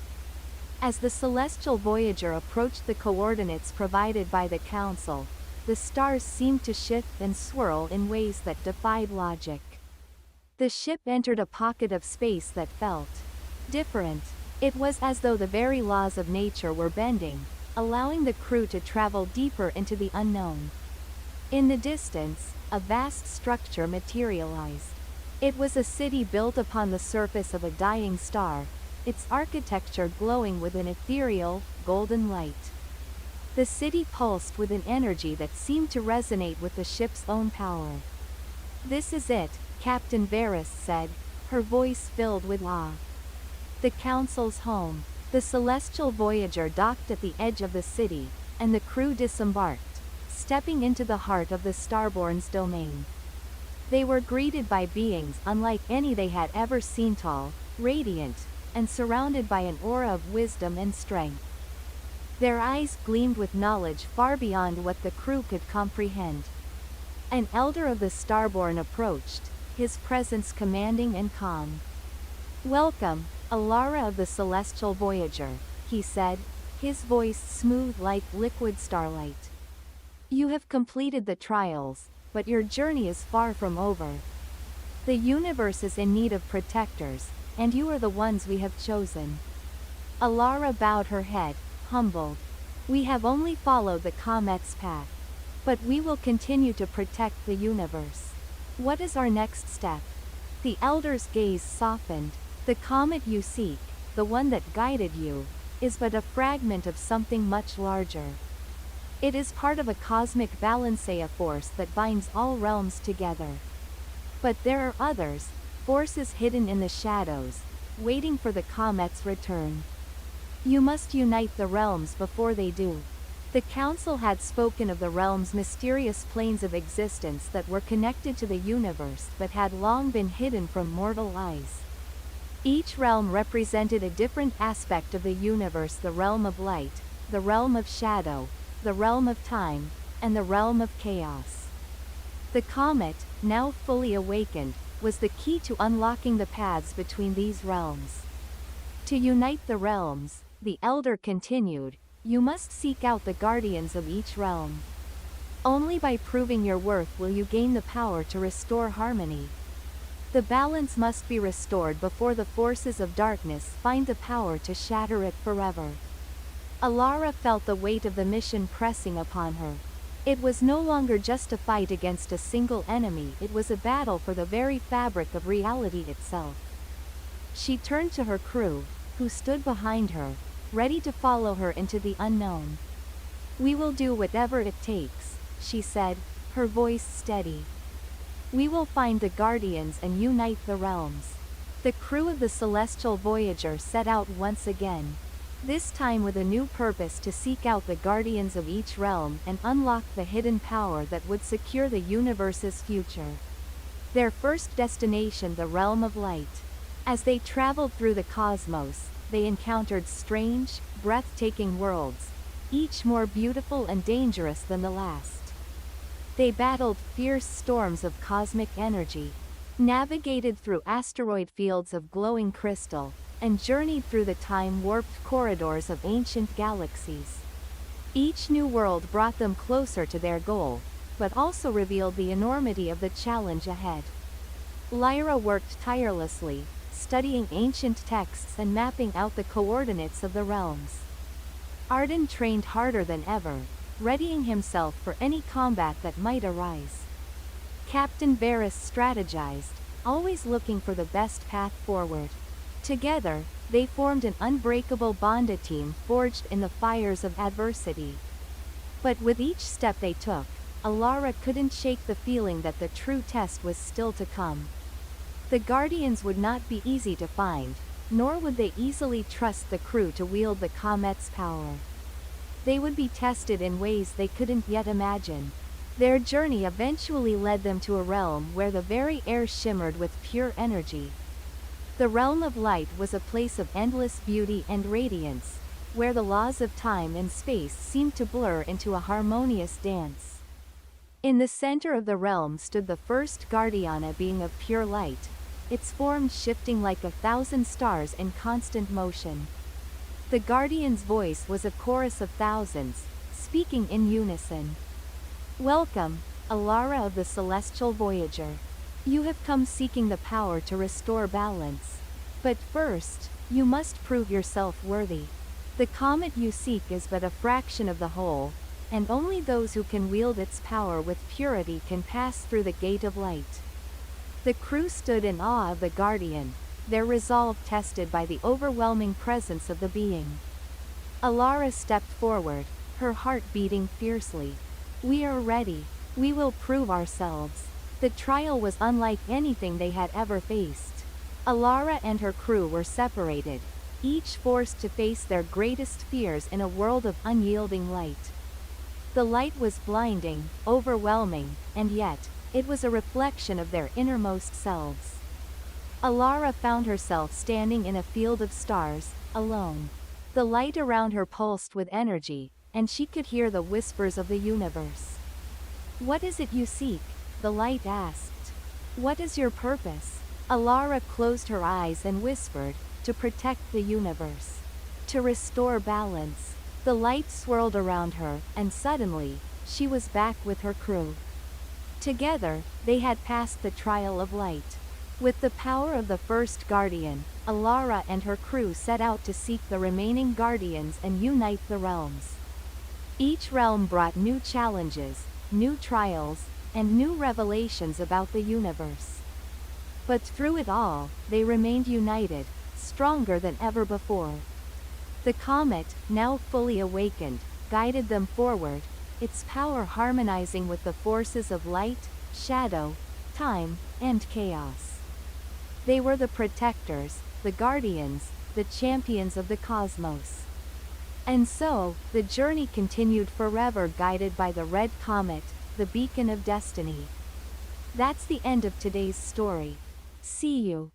As the celestial Voyager approached the coordinates provided by the Council, the stars seemed to shift and swirl in ways that defied logic. The ship entered a pocket of space that felt different. It was as though the very laws of nature were bending, allowing the crew to travel deeper into the unknown. In the distance, a vast structure materialized. It was a city built upon the surface of a dying star, its architecture glowing with an ethereal, golden light. The city pulsed with an energy that seemed to resonate with the ship's own power. "This is it," Captain Varys said, her voice filled with awe. The Council's home. The celestial Voyager docked at the edge of the city, and the crew disembarked, stepping into the heart of the Starborn's domain. They were greeted by beings unlike any they had ever seen, tall, radiant, and surrounded by an aura of wisdom and strength. Their eyes gleamed with knowledge far beyond what the crew could comprehend. An elder of the Starborn approached, his presence commanding and calm. "Welcome, Alara of the Celestial Voyager," he said, his voice smooth like liquid starlight. "You have completed the trials, but your journey is far from over. The universe is in need of protectors, and you are the ones we have chosen." Alara bowed her head, humbled. "We have only followed the comet's path. But we will continue to protect the universe. What is our next step?" The elder's gaze softened. "The comet you seek, the one that guided you, is but a fragment of something much larger. It is part of a cosmic balancea force that binds all realms together. But there are others, forces hidden in the shadows, waiting for the comet's return. You must unite the realms before they do." The Council had spoken of the realms' mysterious planes of existence that were connected to the universe but had long been hidden from mortal eyes. Each realm represented a different aspect of the universe: the realm of light, the realm of shadow, the realm of time, and the realm of chaos. The comet, now fully awakened, was the key to unlocking the paths between these realms. To unite the realms, the elder continued, you must seek out the guardians of each realm. Only by proving your worth will you gain the power to restore harmony. The balance must be restored before the forces of darkness find the power to shatter it forever. Alara felt the weight of the mission pressing upon her. It was no longer just a fight against a single enemy, it was a battle for the very fabric of reality itself. She turned to her crew, who stood behind her, ready to follow her into the unknown. We will do whatever it takes, she said, her voice steady. We will find the guardians and unite the realms. The crew of the Celestial Voyager set out once again. This time with a new purpose: to seek out the guardians of each realm and unlock the hidden power that would secure the universe's future. Their first destination, the realm of light. As they traveled through the cosmos, they encountered strange, breathtaking worlds, each more beautiful and dangerous than the last. They battled fierce storms of cosmic energy, navigated through asteroid fields of glowing crystal, and journeyed through the time-warped corridors of ancient galaxies. Each new world brought them closer to their goal, but also revealed the enormity of the challenge ahead. Lyra worked tirelessly, studying ancient texts and mapping out the coordinates of the realms. Arden trained harder than ever, readying himself for any combat that might arise. Captain Varys strategized, always looking for the best path forward. Together, they formed an unbreakable bond, a team forged in the fires of adversity. But with each step they took, Alara couldn't shake the feeling that the true test was still to come. The Guardians would not be easy to find, nor would they easily trust the crew to wield the comet's power. They would be tested in ways they couldn't yet imagine. Their journey eventually led them to a realm where the very air shimmered with pure energy. The realm of light was a place of endless beauty and radiance, where the laws of time and space seemed to blur into a harmonious dance. In the center of the realm stood the first guardian, a being of pure light, its form shifting like 1,000 stars in constant motion. The guardian's voice was a chorus of thousands, speaking in unison. Welcome, Alara of the Celestial Voyager. You have come seeking the power to restore balance. But first, you must prove yourself worthy. The comet you seek is but a fraction of the whole, and only those who can wield its power with purity can pass through the gate of light. The crew stood in awe of the Guardian, their resolve tested by the overwhelming presence of the being. Alara stepped forward, her heart beating fiercely. We are ready. We will prove ourselves. The trial was unlike anything they had ever faced. Alara and her crew were separated, each forced to face their greatest fears in a world of unyielding light. The light was blinding, overwhelming, and yet, it was a reflection of their innermost selves. Alara found herself standing in a field of stars, alone. The light around her pulsed with energy, and she could hear the whispers of the universe. What is it you seek? The light asked. What is your purpose? Alara closed her eyes and whispered, to protect the universe. To restore balance. The light swirled around her, and suddenly, she was back with her crew. Together, they had passed the trial of light. With the power of the first guardian, Alara and her crew set out to seek the remaining guardians and unite the realms. Each realm brought new challenges, new trials, and new revelations about the universe. But through it all, they remained united, stronger than ever before. The comet, now fully awakened, guided them forward, its power harmonizing with the forces of light, shadow, time, and chaos. They were the protectors, the guardians, the champions of the cosmos. And so, the journey continued forever, guided by the red comet, the beacon of destiny. That's the end of today's story. See you.